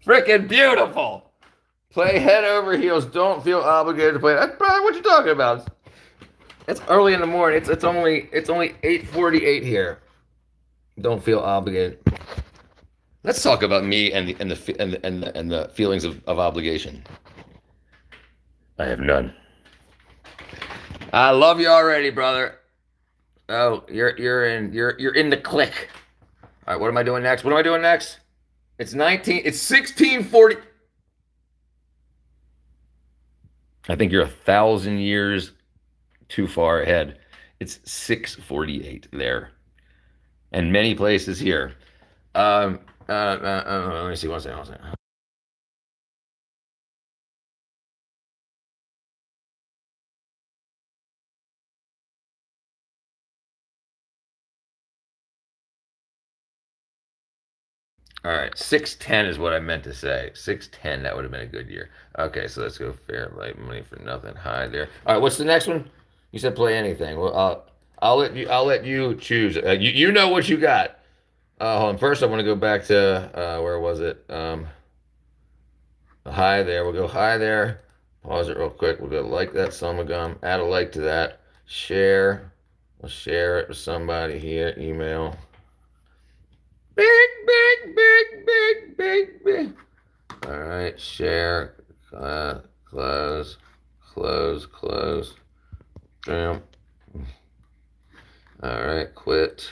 Freaking beautiful. Play head over heels. Don't feel obligated to play. That's probably what you're talking about. It's early in the morning. It's only 8:48 here. Don't feel obligated. Let's talk about me and the feelings of obligation. I have none. I love you already, brother. Oh, you're in the clique. All right, what am I doing next? What am I doing next? It's 1640. I think you're 1,000 years too far ahead. It's 6:48 there, and many places here. Let me see. One second. All right, 610 is what I meant to say. 610, that would have been a good year. Okay, so let's go fair light money for nothing. High there. All right, what's the next one? You said play anything. Well, I'll let you choose. You know what you got. Hold on. First, I want to go back to where was it? High there. We'll go high there. Pause it real quick. We'll go like that summer gum. Add a like to that. Share. We'll share it with somebody here. Email. Big. All right, share, close. Damn. All right, quit.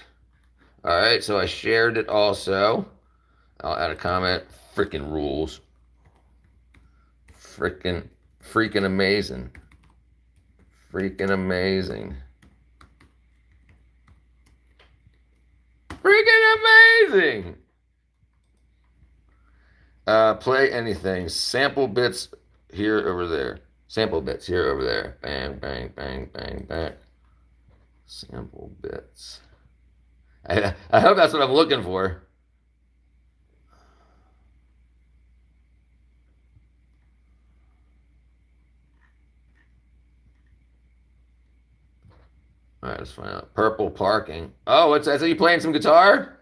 All right, so I shared it also. I'll add a comment. Freaking rules. Freaking amazing. Freaking amazing. Play anything. Sample bits here, over there. Sample bits here, over there. Bang. Sample bits. I hope that's what I'm looking for. All right, let's find out. Purple parking. Oh, what's that? So you playing some guitar?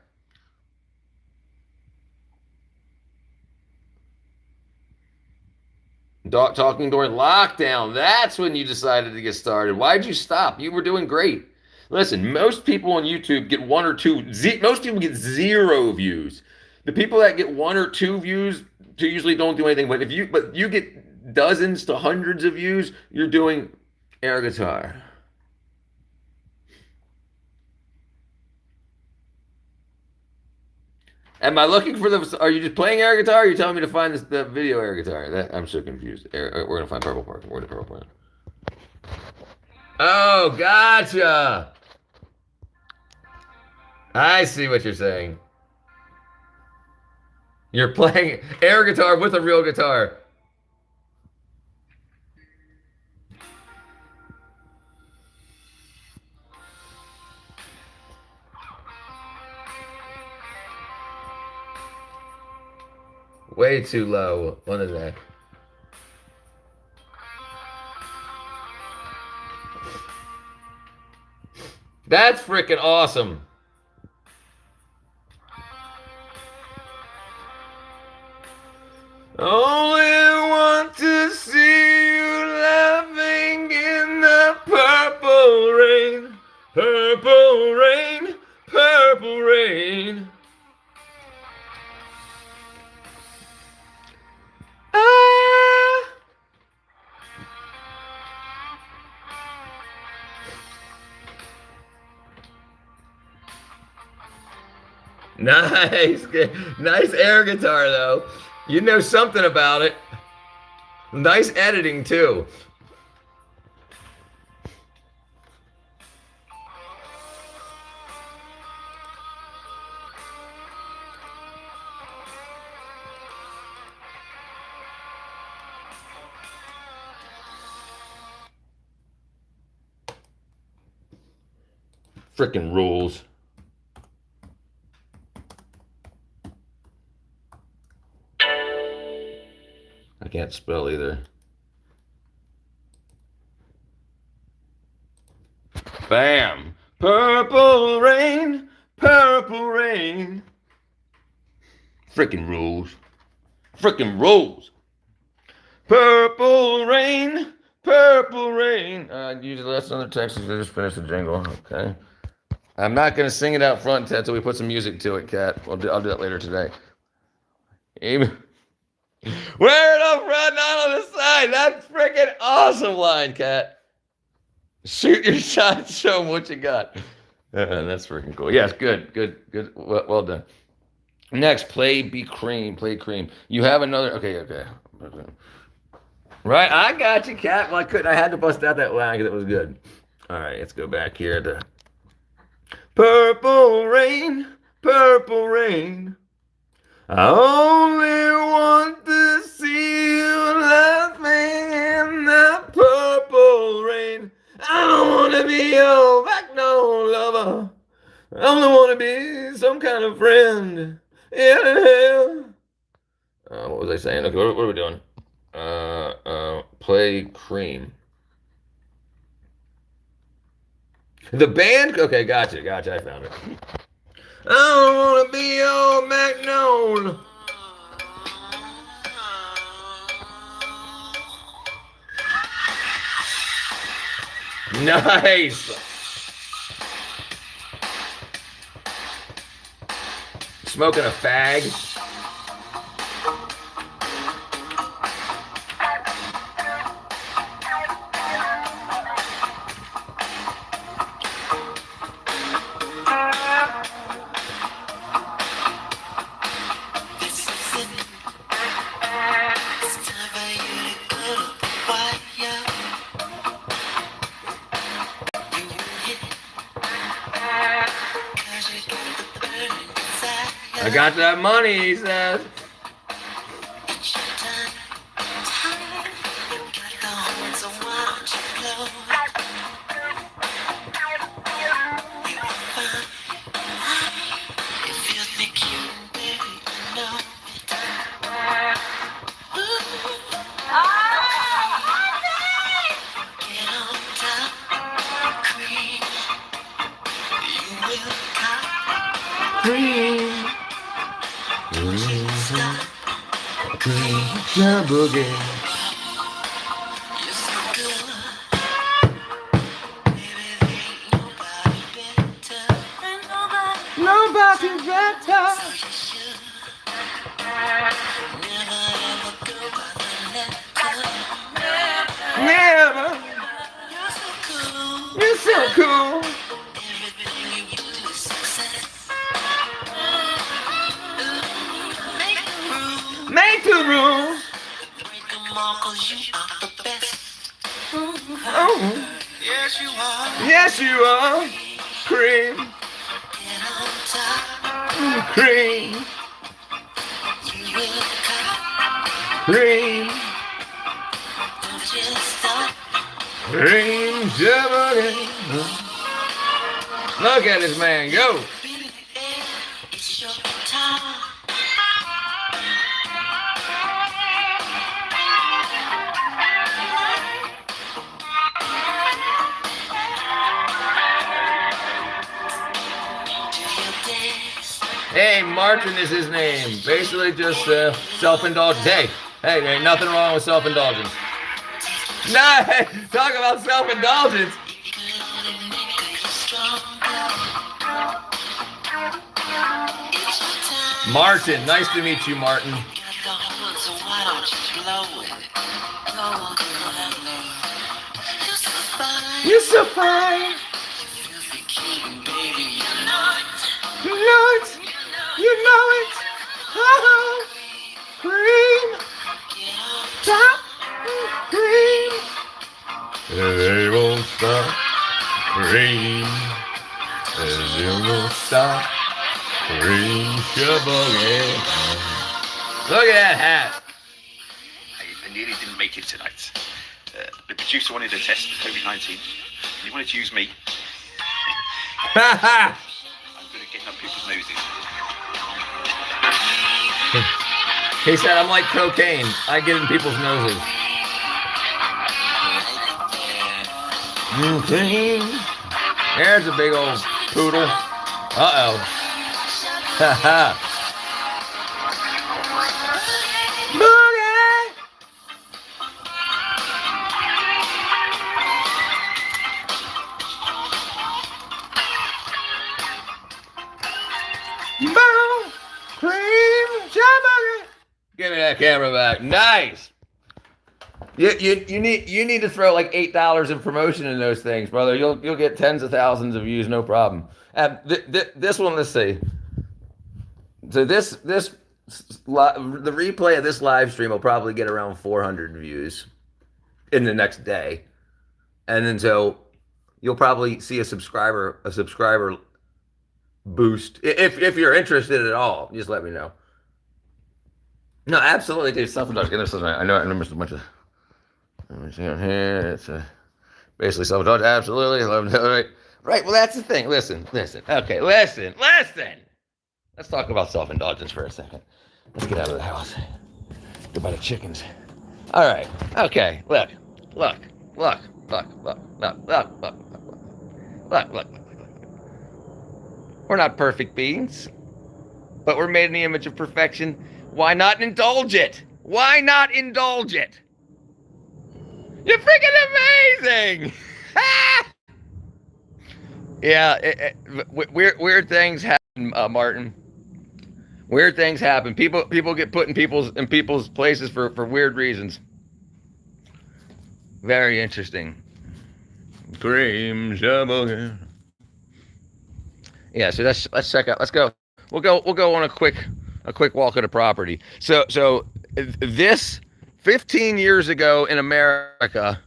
Talking during lockdown. That's when you decided to get started. Why'd you stop? You were doing great. Listen, most people on YouTube get one or two. Most people get 0 views. The people that get 1 or 2 views usually don't do anything. But you get dozens to hundreds of views, you're doing air guitar. Am I looking for the? Are you just playing air guitar? Or are you telling me to find the video air guitar? I'm so confused. We're gonna find Purple Park. Where's the Purple Park? Oh, gotcha. I see what you're saying. You're playing air guitar with a real guitar. Way too low. What is that? That's freaking awesome. Only want to see you laughing in the purple rain. Purple rain. Purple rain. Nice, nice air guitar though. You know something about it. Nice editing too. Frickin' rules. I can't spell either. Bam! Purple rain, purple rain. Freaking rules. Freaking rules. Purple rain, purple rain. Usually that's another text. I just finished the jingle. Okay. I'm not gonna sing it out front until we put some music to it, Kat. I'll do that later today. Even wear it up front, not on the side. That's freaking awesome line, Kat. Shoot your shot, show them what you got. That's freaking cool. Yes, good. Well done. Next, play cream. You have another. Okay. Right, I got you, Kat. Well, I had to bust out that line because it was good. All right, let's go back here to purple rain, purple rain. I only want to see you laughing in that purple rain. I don't want to be your back no lover. I only want to be some kind of friend. Yeah. What was I saying? Okay, what are we doing? Play cream. The band? Okay, gotcha. I found it. I don't want to be your Magnolia. Nice. Smoking a fag. I got that money, he says. Boogie. Nobody better. Never. You're so cool. Make the rules. Oh. Yes, you are. Cream. Cream. Cream. Cream. Look at this man go. Hey, Martin is his name. Basically just self-indulgence. Hey, there ain't nothing wrong with self-indulgence. Nah, talk about self-indulgence. Martin, nice to meet you, Martin. You're so fine. You know it. You know it. Oh, cream. Top cream. They won't stop. Cream. They won't stop. Cream Shaboogie. Look at that hat. I nearly didn't make it tonight. The producer wanted to test COVID-19. He wanted to use me. I'm good at getting up people's noses. He said, I'm like cocaine. I get in people's noses. There's a big old poodle. Uh-oh. Boom! Cream cheeseburger. Give me that camera back. Nice. You need to throw like $8 in promotion in those things, brother. You'll get tens of thousands of views, no problem. This one, let's see. So the replay of this live stream will probably get around 400 views in the next day, and then so you'll probably see a subscriber boost if you're interested at all. Just let me know. No, absolutely, dude. Self-indulgence. I know I remember a bunch of. Let me see on here. It's basically self-indulgence. Absolutely, right. Well, that's the thing. Listen. Okay, listen. Let's talk about self-indulgence for a second. Let's get out of the house. Go buy the chickens. All right. Okay. Look. We're not perfect beings, but we're made in the image of perfection. Why not indulge it? You're freaking amazing! Yeah, weird things happen, Martin. Weird things happen. People get put in people's places for weird reasons. Very interesting. Cream cheeseburger. Yeah, so let's check out. Let's go. We'll go on a quick walk of the property. So this 15 years ago in America,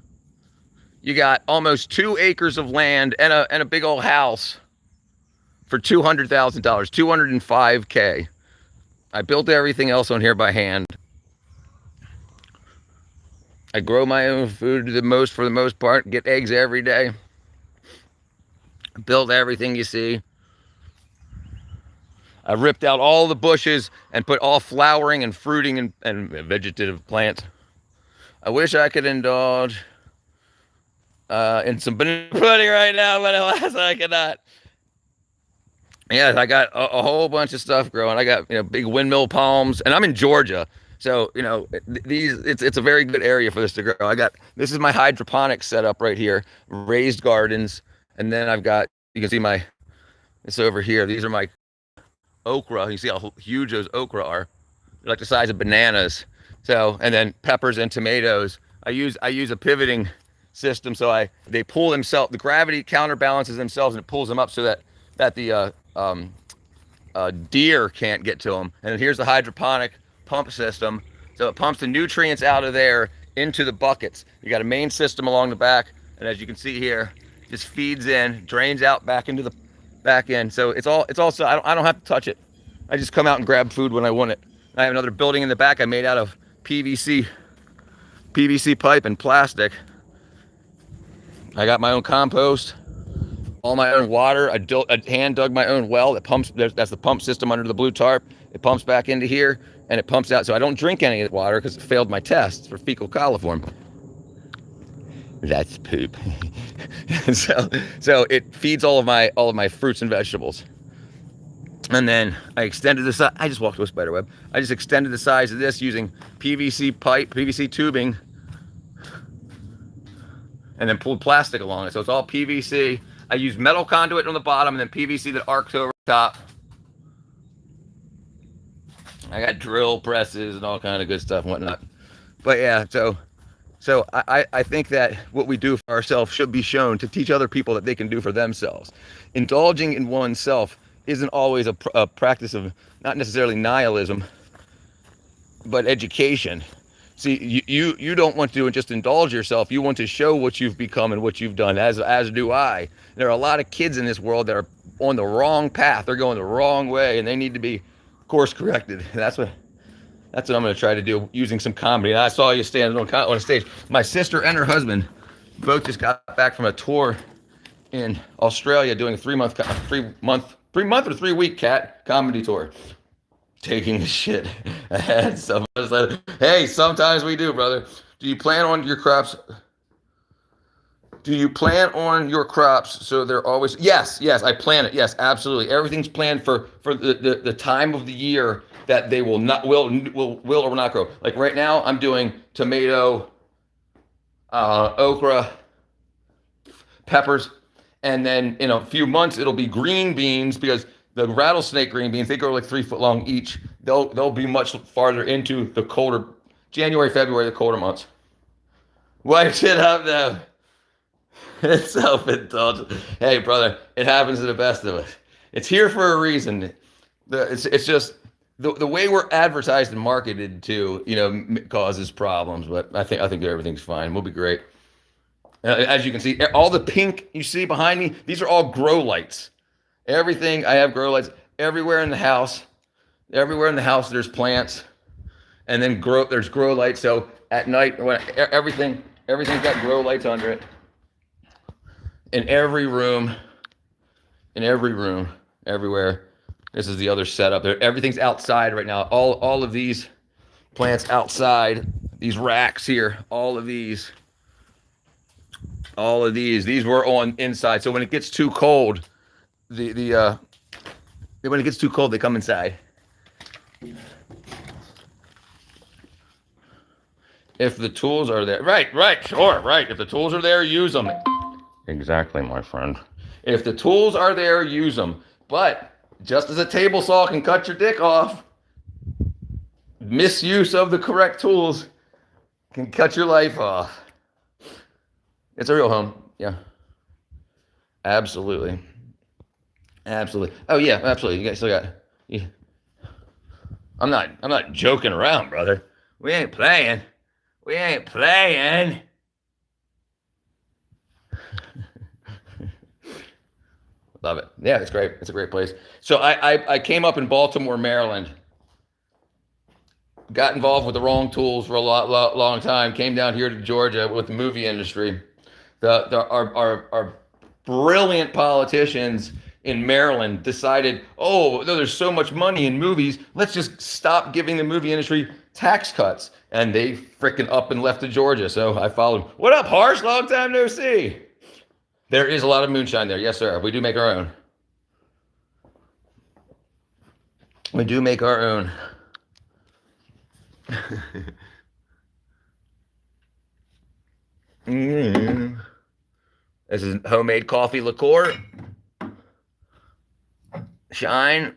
you got almost 2 acres of land and a big old house for $200,000, $205K. I built everything else on here by hand. I grow my own food for the most part. Get eggs every day. Build everything you see. I ripped out all the bushes and put all flowering and fruiting and vegetative plants. I wish I could indulge in some banana pudding right now, but alas, I cannot. Yes, I got a whole bunch of stuff growing. I got big windmill palms, and I'm in Georgia, so it's a very good area for this to grow. This is my hydroponics setup right here, raised gardens, and then you can see this over here. These are my okra. You see how huge those okra are. They're like the size of bananas. So, and then peppers and tomatoes. I use a pivoting system, so they pull themselves. The gravity counterbalances themselves and it pulls them up so that the deer can't get to them. And then here's the hydroponic pump system. So it pumps the nutrients out of there into the buckets. You got a main system along the back, and as you can see here, just feeds in, drains out back into the back end. So it's also I don't have to touch it. I just come out and grab food when I want it. I have another building in the back I made out of PVC pipe and plastic. I got my own compost, all my own water. I hand dug my own well that pumps. That's the pump system under the blue tarp. It pumps back into here and it pumps out. So I don't drink any of the water because it failed my tests for fecal coliform. That's poop. so it feeds all of my fruits and vegetables. And then I extended the size. I just walked to a spider web. I just extended the size of this using PVC pipe, PVC tubing, and then pulled plastic along it. So it's all PVC. I use metal conduit on the bottom and then PVC that arcs over the top. I got drill presses and all kind of good stuff and whatnot. But yeah, so I think that what we do for ourselves should be shown to teach other people that they can do for themselves. Indulging in oneself isn't always a practice of not necessarily nihilism, but education. See, you don't want to just indulge yourself. You want to show what you've become and what you've done, as do I. There are a lot of kids in this world that are on the wrong path. They're going the wrong way, and they need to be course corrected. That's what I'm going to try to do using some comedy. And I saw you standing on stage. My sister and her husband both just got back from a tour in Australia doing a 3 month or 3 week cat comedy tour. Taking the shit ahead. So I was like, hey, sometimes we do, brother. Do you plan on your crops? So they're always, yes, I plan it. Yes, absolutely. Everything's planned for the time of the year that they will or will not grow. Like right now, I'm doing tomato, okra, peppers, and then in a few months it'll be green beans because The rattlesnake green beans, they grow like 3 foot long each. They'll be much farther into the colder January, February, the colder months. Wipe it up though. It's self-indulgent. Hey, brother, it happens to the best of us. It's here for a reason. It's just the way we're advertised and marketed to, causes problems. But I think everything's fine. We'll be great. As you can see, all the pink you see behind me, these are all grow lights. Everything, I have grow lights everywhere in the house. Everywhere in the house, there's plants, and then there's grow lights. So at night, everything's got grow lights under it. In every room, everywhere. This is the other setup. Everything's outside right now. All of these plants outside. These racks here. All of these were on inside. So when it gets too cold, when it gets too cold, they come inside. If the tools are there, right, sure, right. If the tools are there, use them. Exactly, my friend. If the tools are there, use them. But just as a table saw can cut your dick off, misuse of the correct tools can cut your life off. It's a real home, yeah. Absolutely. Oh yeah, absolutely. You guys still got. Yeah. I'm not joking around, brother. We ain't playing. Love it. Yeah, it's great. It's a great place. So I came up in Baltimore, Maryland. Got involved with the wrong tools for a long time. Came down here to Georgia with the movie industry. Our brilliant politicians in Maryland decided, there's so much money in movies, let's just stop giving the movie industry tax cuts. And they freaking up and left to Georgia. So I followed. What up, Harsh? Long time no see. There is a lot of moonshine there. Yes, sir. We do make our own. We do make our own. This is homemade coffee liqueur. Shine.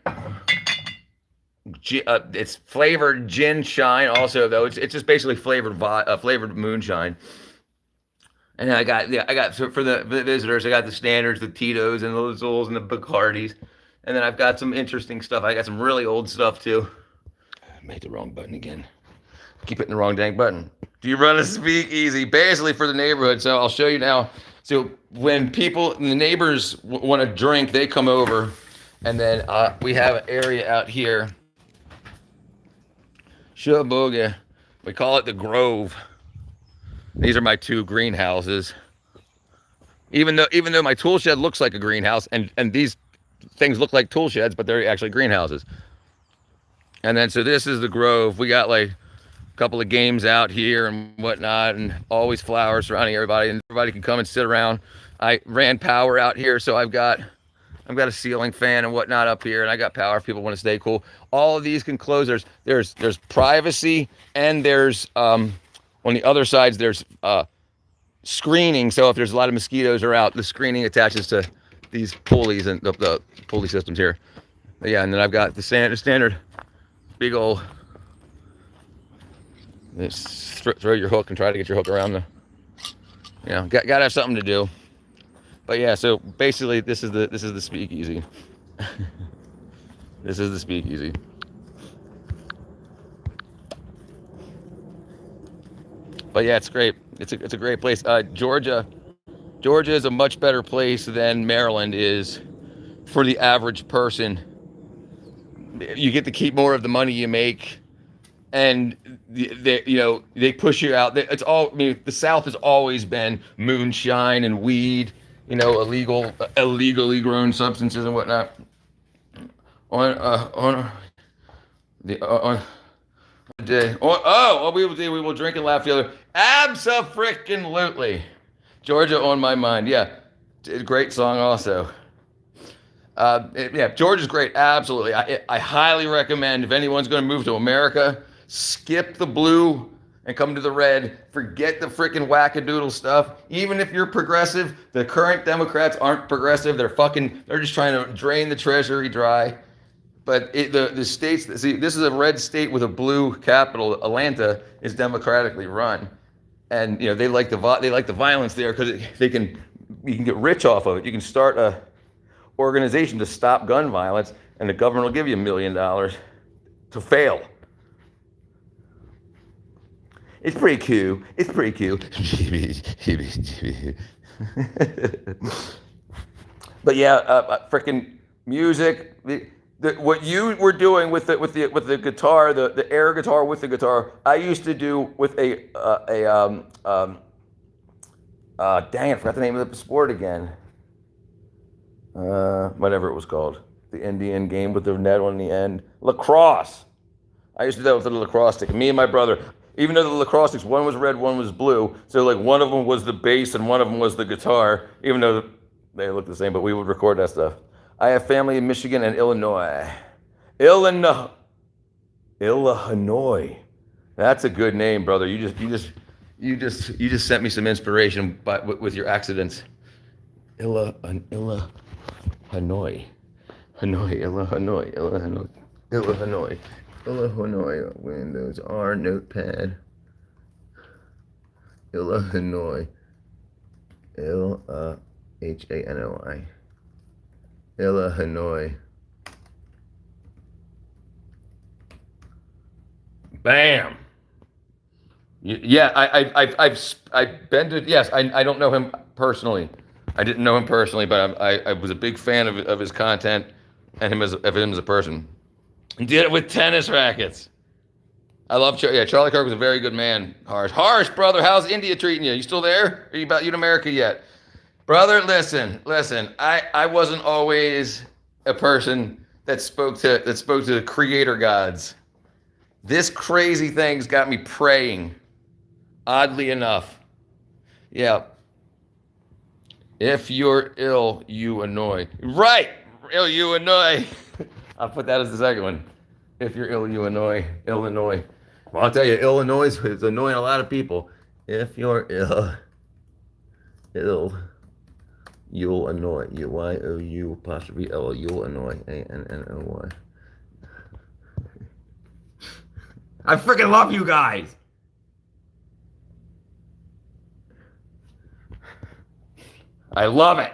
It's flavored gin shine. Also, though, it's just basically flavored moonshine. And I got for the visitors, I got the standards, the Tito's and the Lazuls and the Bacardis. And then I've got some interesting stuff. I got some really old stuff too. I made the wrong button again. Keep hitting the wrong dang button. Do you run a speakeasy? Basically for the neighborhood. So I'll show you now. So when the neighbors want to drink, they come over. And then we have an area out here. Shaboga. We call it the Grove. These are my 2 greenhouses. Even though my tool shed looks like a greenhouse, and these things look like tool sheds, but they're actually greenhouses. And then so this is the Grove. We got like a couple of games out here and whatnot, and always flowers surrounding everybody, and everybody can come and sit around. I ran power out here, so I've got a ceiling fan and whatnot up here, and I got power if people want to stay cool. All of these can close. There's privacy, and there's on the other sides, there's screening. So if there's a lot of mosquitoes are out, the screening attaches to these pulleys and the pulley systems here. But yeah, and then I've got the standard big old. Just throw your hook and try to get your hook around the. Gotta have something to do. But yeah, so basically, this is the speakeasy. This is the speakeasy. But yeah, it's great. It's a great place. Georgia is a much better place than Maryland is for the average person. You get to keep more of the money you make, and they push you out. It's all. I mean, the South has always been moonshine and weed, illegally grown substances and whatnot. We will drink and laugh together. Abso-freaking-lutely. Georgia on my mind. Yeah, great song also. Georgia's great. Absolutely. I highly recommend if anyone's going to move to America, skip the blue and come to the red. Forget the freaking wackadoodle stuff. Even if you're progressive, the current Democrats aren't progressive. They're just trying to drain the treasury dry. But the states, see, this is a red state with a blue capital. Atlanta is democratically run, and they like the violence there because you can get rich off of it. You can start a organization to stop gun violence, and the government will give you $1 million to fail. It's pretty cool. It's pretty cool. But yeah, freaking music. What you were doing with the guitar, the air guitar with the guitar, I used to do with dang it, I forgot the name of the sport again. Whatever it was called, the Indian game with the net on the end, lacrosse. I used to do that with the lacrosse stick. Me and my brother, even though the lacrosse sticks, one was red, one was blue, so like one of them was the bass and one of them was the guitar, even though they look the same, but we would record that stuff. I have family in Michigan and Illinois. Illinois. That's a good name, brother. You just sent me some inspiration with your accidents. Illinois. Windows R notepad. Illinois. Hanoi. Illinois. Bam. Yeah, I've been to. Yes, I don't know him personally. I didn't know him personally, but I was a big fan of his content and him as a person. He did it with tennis rackets. I love Charlie Kirk was a very good man. Harsh, brother, how's India treating you? You still there? Are you about you in America yet? Brother, listen. I wasn't always a person that spoke to the creator gods. This crazy thing's got me praying. Oddly enough. Yeah. If you're ill, you annoy. Right. Ill, you annoy. I'll put that as the second one. If you're ill, you annoy. Illinois. Well, I'll tell you, Illinois is annoying a lot of people. If you're ill, you'll annoy. You apostrophe L. You'll annoy. ANNOY. I freaking love you guys. I love it.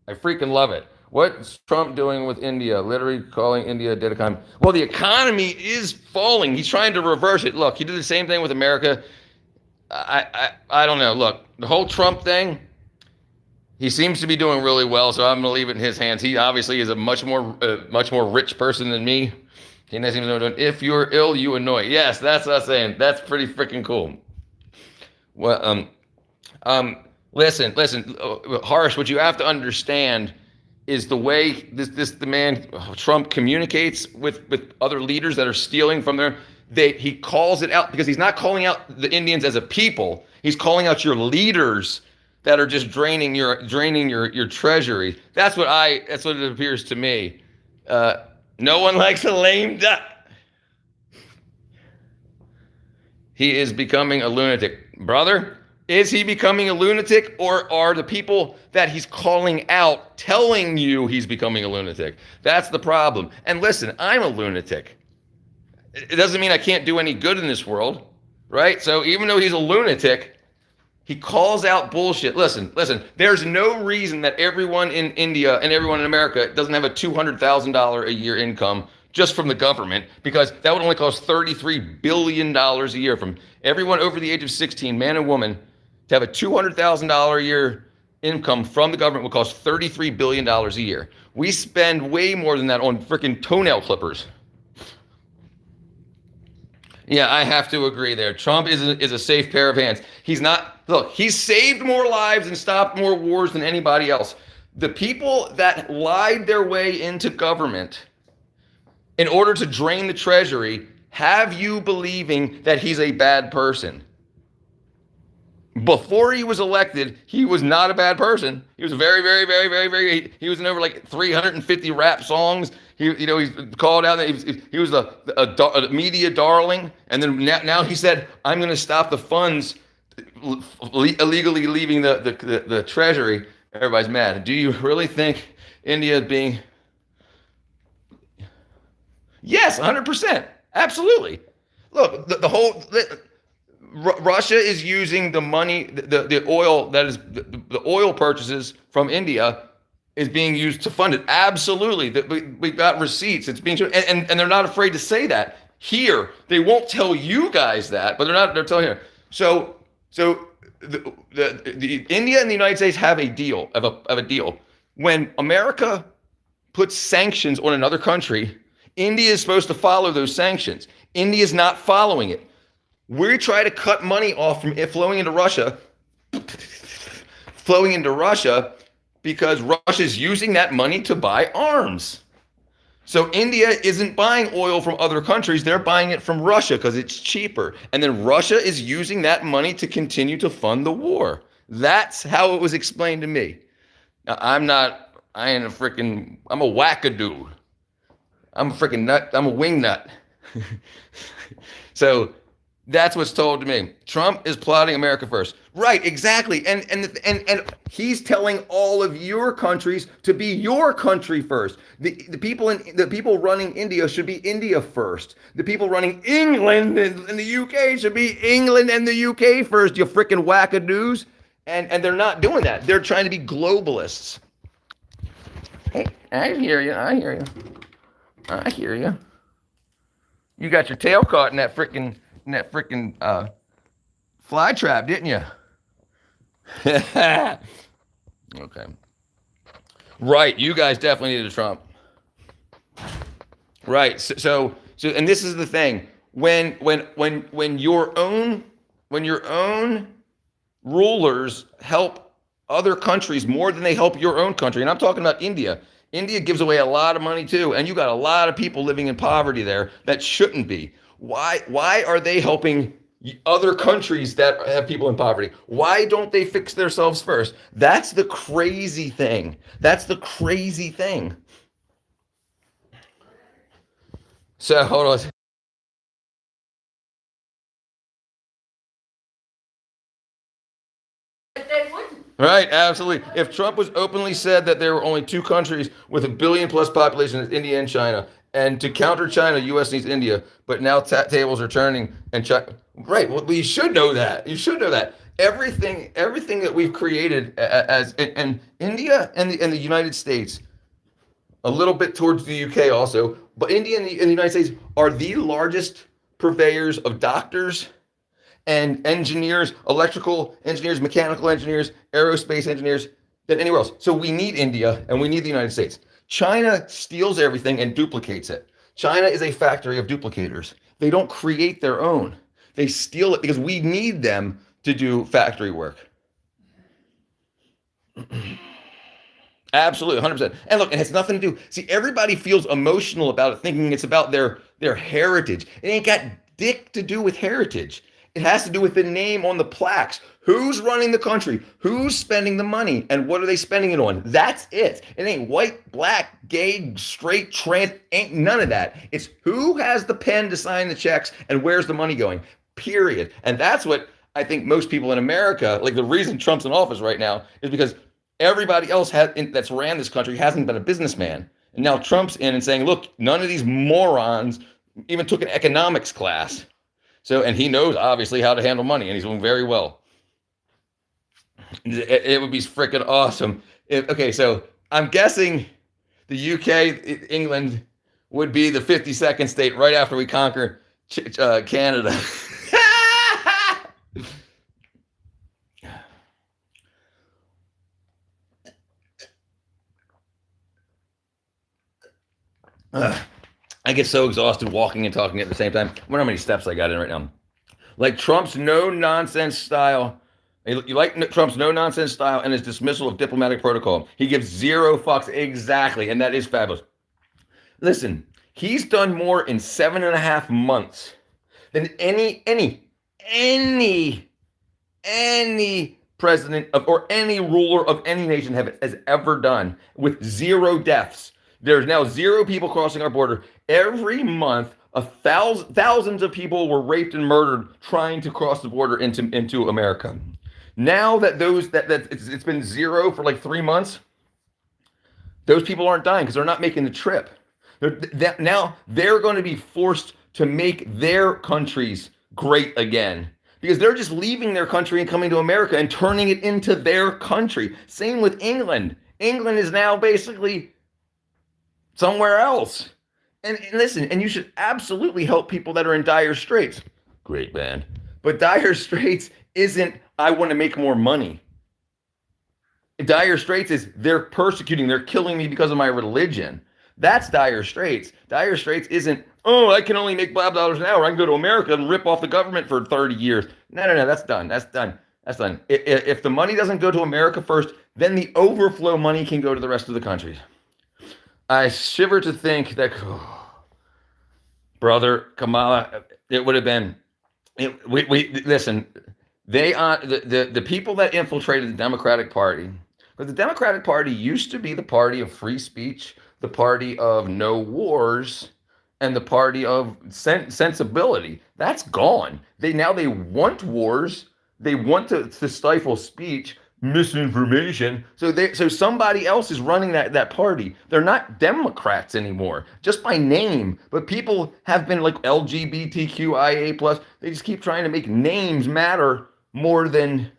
I freaking love it. What's Trump doing with India? Literally calling India a dead economy. Well, the economy is falling. He's trying to reverse it. Look, he did the same thing with America. I don't know. Look, the whole Trump thing, he seems to be doing really well, so I'm going to leave it in his hands. He obviously is a much more rich person than me. He seems to be doing, if you're ill, you annoy. Yes, that's us saying. That's pretty freaking cool. Well, listen, Harsh, what you have to understand is the way the man Trump communicates with other leaders that are stealing from their, he calls it out because he's not calling out the Indians as a people. He's calling out your leaders that are just draining your treasury. That's what it appears to me. No one likes a lame duck. He is becoming a lunatic. Brother, is he becoming a lunatic, or are the people that he's calling out telling you he's becoming a lunatic? That's the problem. And listen, I'm a lunatic. It doesn't mean I can't do any good in this world, right? So even though he's a lunatic, he calls out bullshit. Listen, there's no reason that everyone in India and everyone in America doesn't have a $200,000 a year income just from the government, because that would only cost $33 billion a year from everyone over the age of 16, man and woman. To have a $200,000 a year income from the government would cost $33 billion a year. We spend way more than that on freaking toenail clippers. Yeah, I have to agree there. Trump is a safe pair of hands. He's saved more lives and stopped more wars than anybody else. The people that lied their way into government in order to drain the treasury have you believing that he's a bad person. Before he was elected, he was not a bad person. He was very, very, very, very, very, he was in over like 350 rap songs. he's called out. He was a media darling, and then now he said, "I'm going to stop the funds illegally leaving the treasury." Everybody's mad. Do you really think India is being? Yes, 100%, absolutely. Look, Russia is using the money, the oil that is the oil purchases from India is being used to fund it. Absolutely, we've got receipts. It's being shown, and they're not afraid to say that here. They won't tell you guys that, but they're telling you. So the India and the United States have a deal of a deal. When America puts sanctions on another country, India is supposed to follow those sanctions. India is not following it. We try to cut money off from it flowing into Russia, because Russia is using that money to buy arms. So India isn't buying oil from other countries. They're buying it from Russia because it's cheaper. And then Russia is using that money to continue to fund the war. That's how it was explained to me. Now, I'm a wackadoo. I'm a freaking nut. I'm a wing nut. So that's what's told to me. Trump is plotting America first. Right, exactly. And he's telling all of your countries to be your country first. The people running India should be India first. The people running England and the UK should be England and the UK first, you freaking wackadoos. And they're not doing that. They're trying to be globalists. Hey, I hear you. You got your tail caught in that freaking fly trap, didn't you? Okay. Right, you guys definitely needed Trump. Right. So and this is the thing. When your own rulers help other countries more than they help your own country, and I'm talking about India. India gives away a lot of money too, and you got a lot of people living in poverty there that shouldn't be. Why are they helping other countries that have people in poverty? Why don't they fix themselves first? That's the crazy thing. So hold on. Right, absolutely. If Trump was openly said that there were only two countries with a billion plus population, it's India and China, and to counter China, U.S. needs India, but now tables are turning, and China. Right. Well, you should know that. Everything that we've created and India and the United States, a little bit towards the UK also, but India and the United States are the largest purveyors of doctors and engineers, electrical engineers, mechanical engineers, aerospace engineers than anywhere else. So we need India and we need the United States. China steals everything and duplicates it. China is a factory of duplicators. They don't create their own. They steal it because we need them to do factory work. Absolutely, 100%. And look, it has nothing to do. See, everybody feels emotional about it, thinking it's about their heritage. It ain't got dick to do with heritage. It has to do with the name on the plaques. Who's running the country? Who's spending the money? And what are they spending it on? That's it. It ain't white, black, gay, straight, trans. Ain't none of that. It's who has the pen to sign the checks and where's the money going, period. And that's what I think most people in America, like the reason Trump's in office right now is because everybody else that's ran this country hasn't been a businessman. And now Trump's in and saying, look, none of these morons even took an economics class. So, and he knows obviously how to handle money, and he's doing very well. It would be freaking awesome. Okay, so I'm guessing the UK, England, would be the 52nd state right after we conquer Canada. I get so exhausted walking and talking at the same time. I wonder how many steps I got in right now. Like Trump's no-nonsense style. You like Trump's no-nonsense style and his dismissal of diplomatic protocol. He gives zero fucks. Exactly. And that is fabulous. Listen, he's done more in 7.5 months than any president or any ruler of any nation has ever done, with 0 deaths. There's now 0 people crossing our border. Every month, thousands of people were raped and murdered trying to cross the border into America. Now that it's been 0 for like 3 months, those people aren't dying because they're not making the trip. Now they're going to be forced to make their countries great again because they're just leaving their country and coming to America and turning it into their country. Same with England. England is now basically somewhere else. And listen, and you should absolutely help people that are in dire straits. Great, man. But dire straits isn't, I want to make more money. Dire straits is they're persecuting, they're killing me because of my religion. That's dire straits. Dire straits isn't, oh, I can only make $5 an hour. I can go to America and rip off the government for 30 years. No, that's done. That's done. If the money doesn't go to America first, then the overflow money can go to the rest of the countries. I shiver to think that, brother Kamala, it would have been, listen, the people that infiltrated the Democratic Party, but the Democratic Party used to be the party of free speech, the party of no wars, and the party of sensibility. That's gone. They want wars. They want to stifle speech, misinformation. So somebody else is running that party. They're not Democrats anymore, just by name. But people have been like LGBTQIA+. They just keep trying to make names matter more than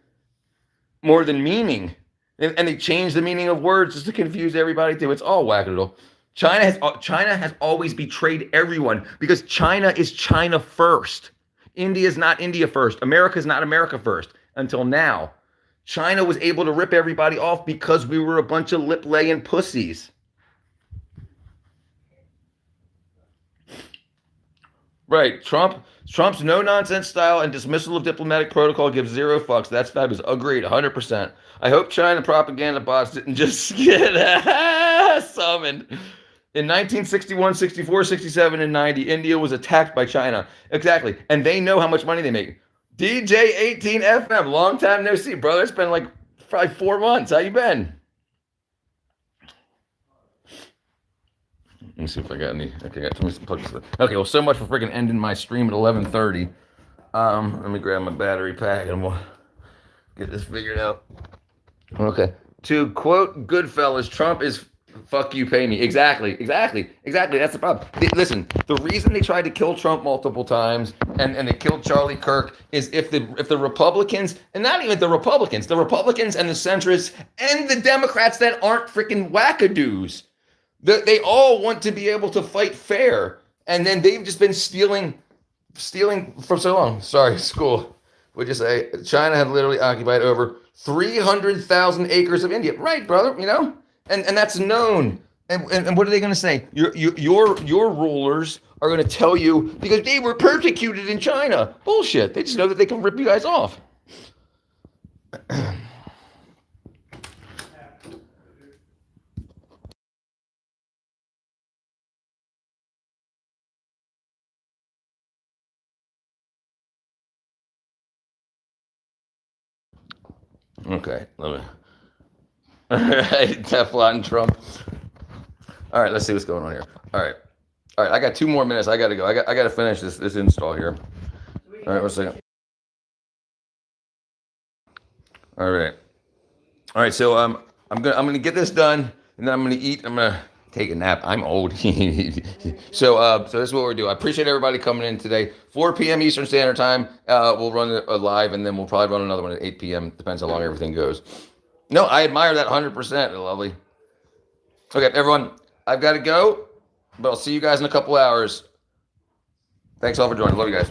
meaning. And they change the meaning of words just to confuse everybody too. It's all wackadoodle. China has always betrayed everyone because China is China first. India is not India first. America is not America first until now. China was able to rip everybody off because we were a bunch of lip-laying pussies. Right. Trump's no-nonsense style and dismissal of diplomatic protocol gives 0 fucks. That's fabulous. Agreed, 100%. I hope China propaganda bots didn't just get summoned. In 1961, 64, 67, and 90, India was attacked by China. Exactly. And they know how much money they make. DJ18FM, long time no see, brother. It's been like probably 4 months. How you been? Let me see if I got any. Okay, let me plug this. Okay, well, so much for freaking ending my stream at 11:30. Let me grab my battery pack and we'll get this figured out. Okay. To quote Goodfellas, Trump is fuck you, pay me. Exactly. That's the problem. Listen, the reason they tried to kill Trump multiple times and they killed Charlie Kirk is if the Republicans, and not even the Republicans and the centrists and the Democrats that aren't freaking wackadoos, they all want to be able to fight fair. And then they've just been stealing for so long. Sorry, school. Would you say China had literally occupied over 300,000 acres of India? Right, brother, you know? And that's known. And what are they going to say? Your rulers are going to tell you because they were persecuted in China. Bullshit. They just know that they can rip you guys off. Okay, let me. All right, Teflon Trump. All right, let's see what's going on here. All right, I got 2 more minutes. I got to go. I got to finish this install here. All right, 1 second. All right. So I'm gonna get this done, and then I'm gonna eat. I'm gonna take a nap. I'm old. So this is what we're doing. I appreciate everybody coming in today. 4 p.m. Eastern Standard Time. We'll run a live, and then we'll probably run another one at 8 p.m. Depends how long everything goes. No, I admire that 100%. Lovely. Okay, everyone, I've got to go, but I'll see you guys in a couple hours. Thanks all for joining. Love you guys.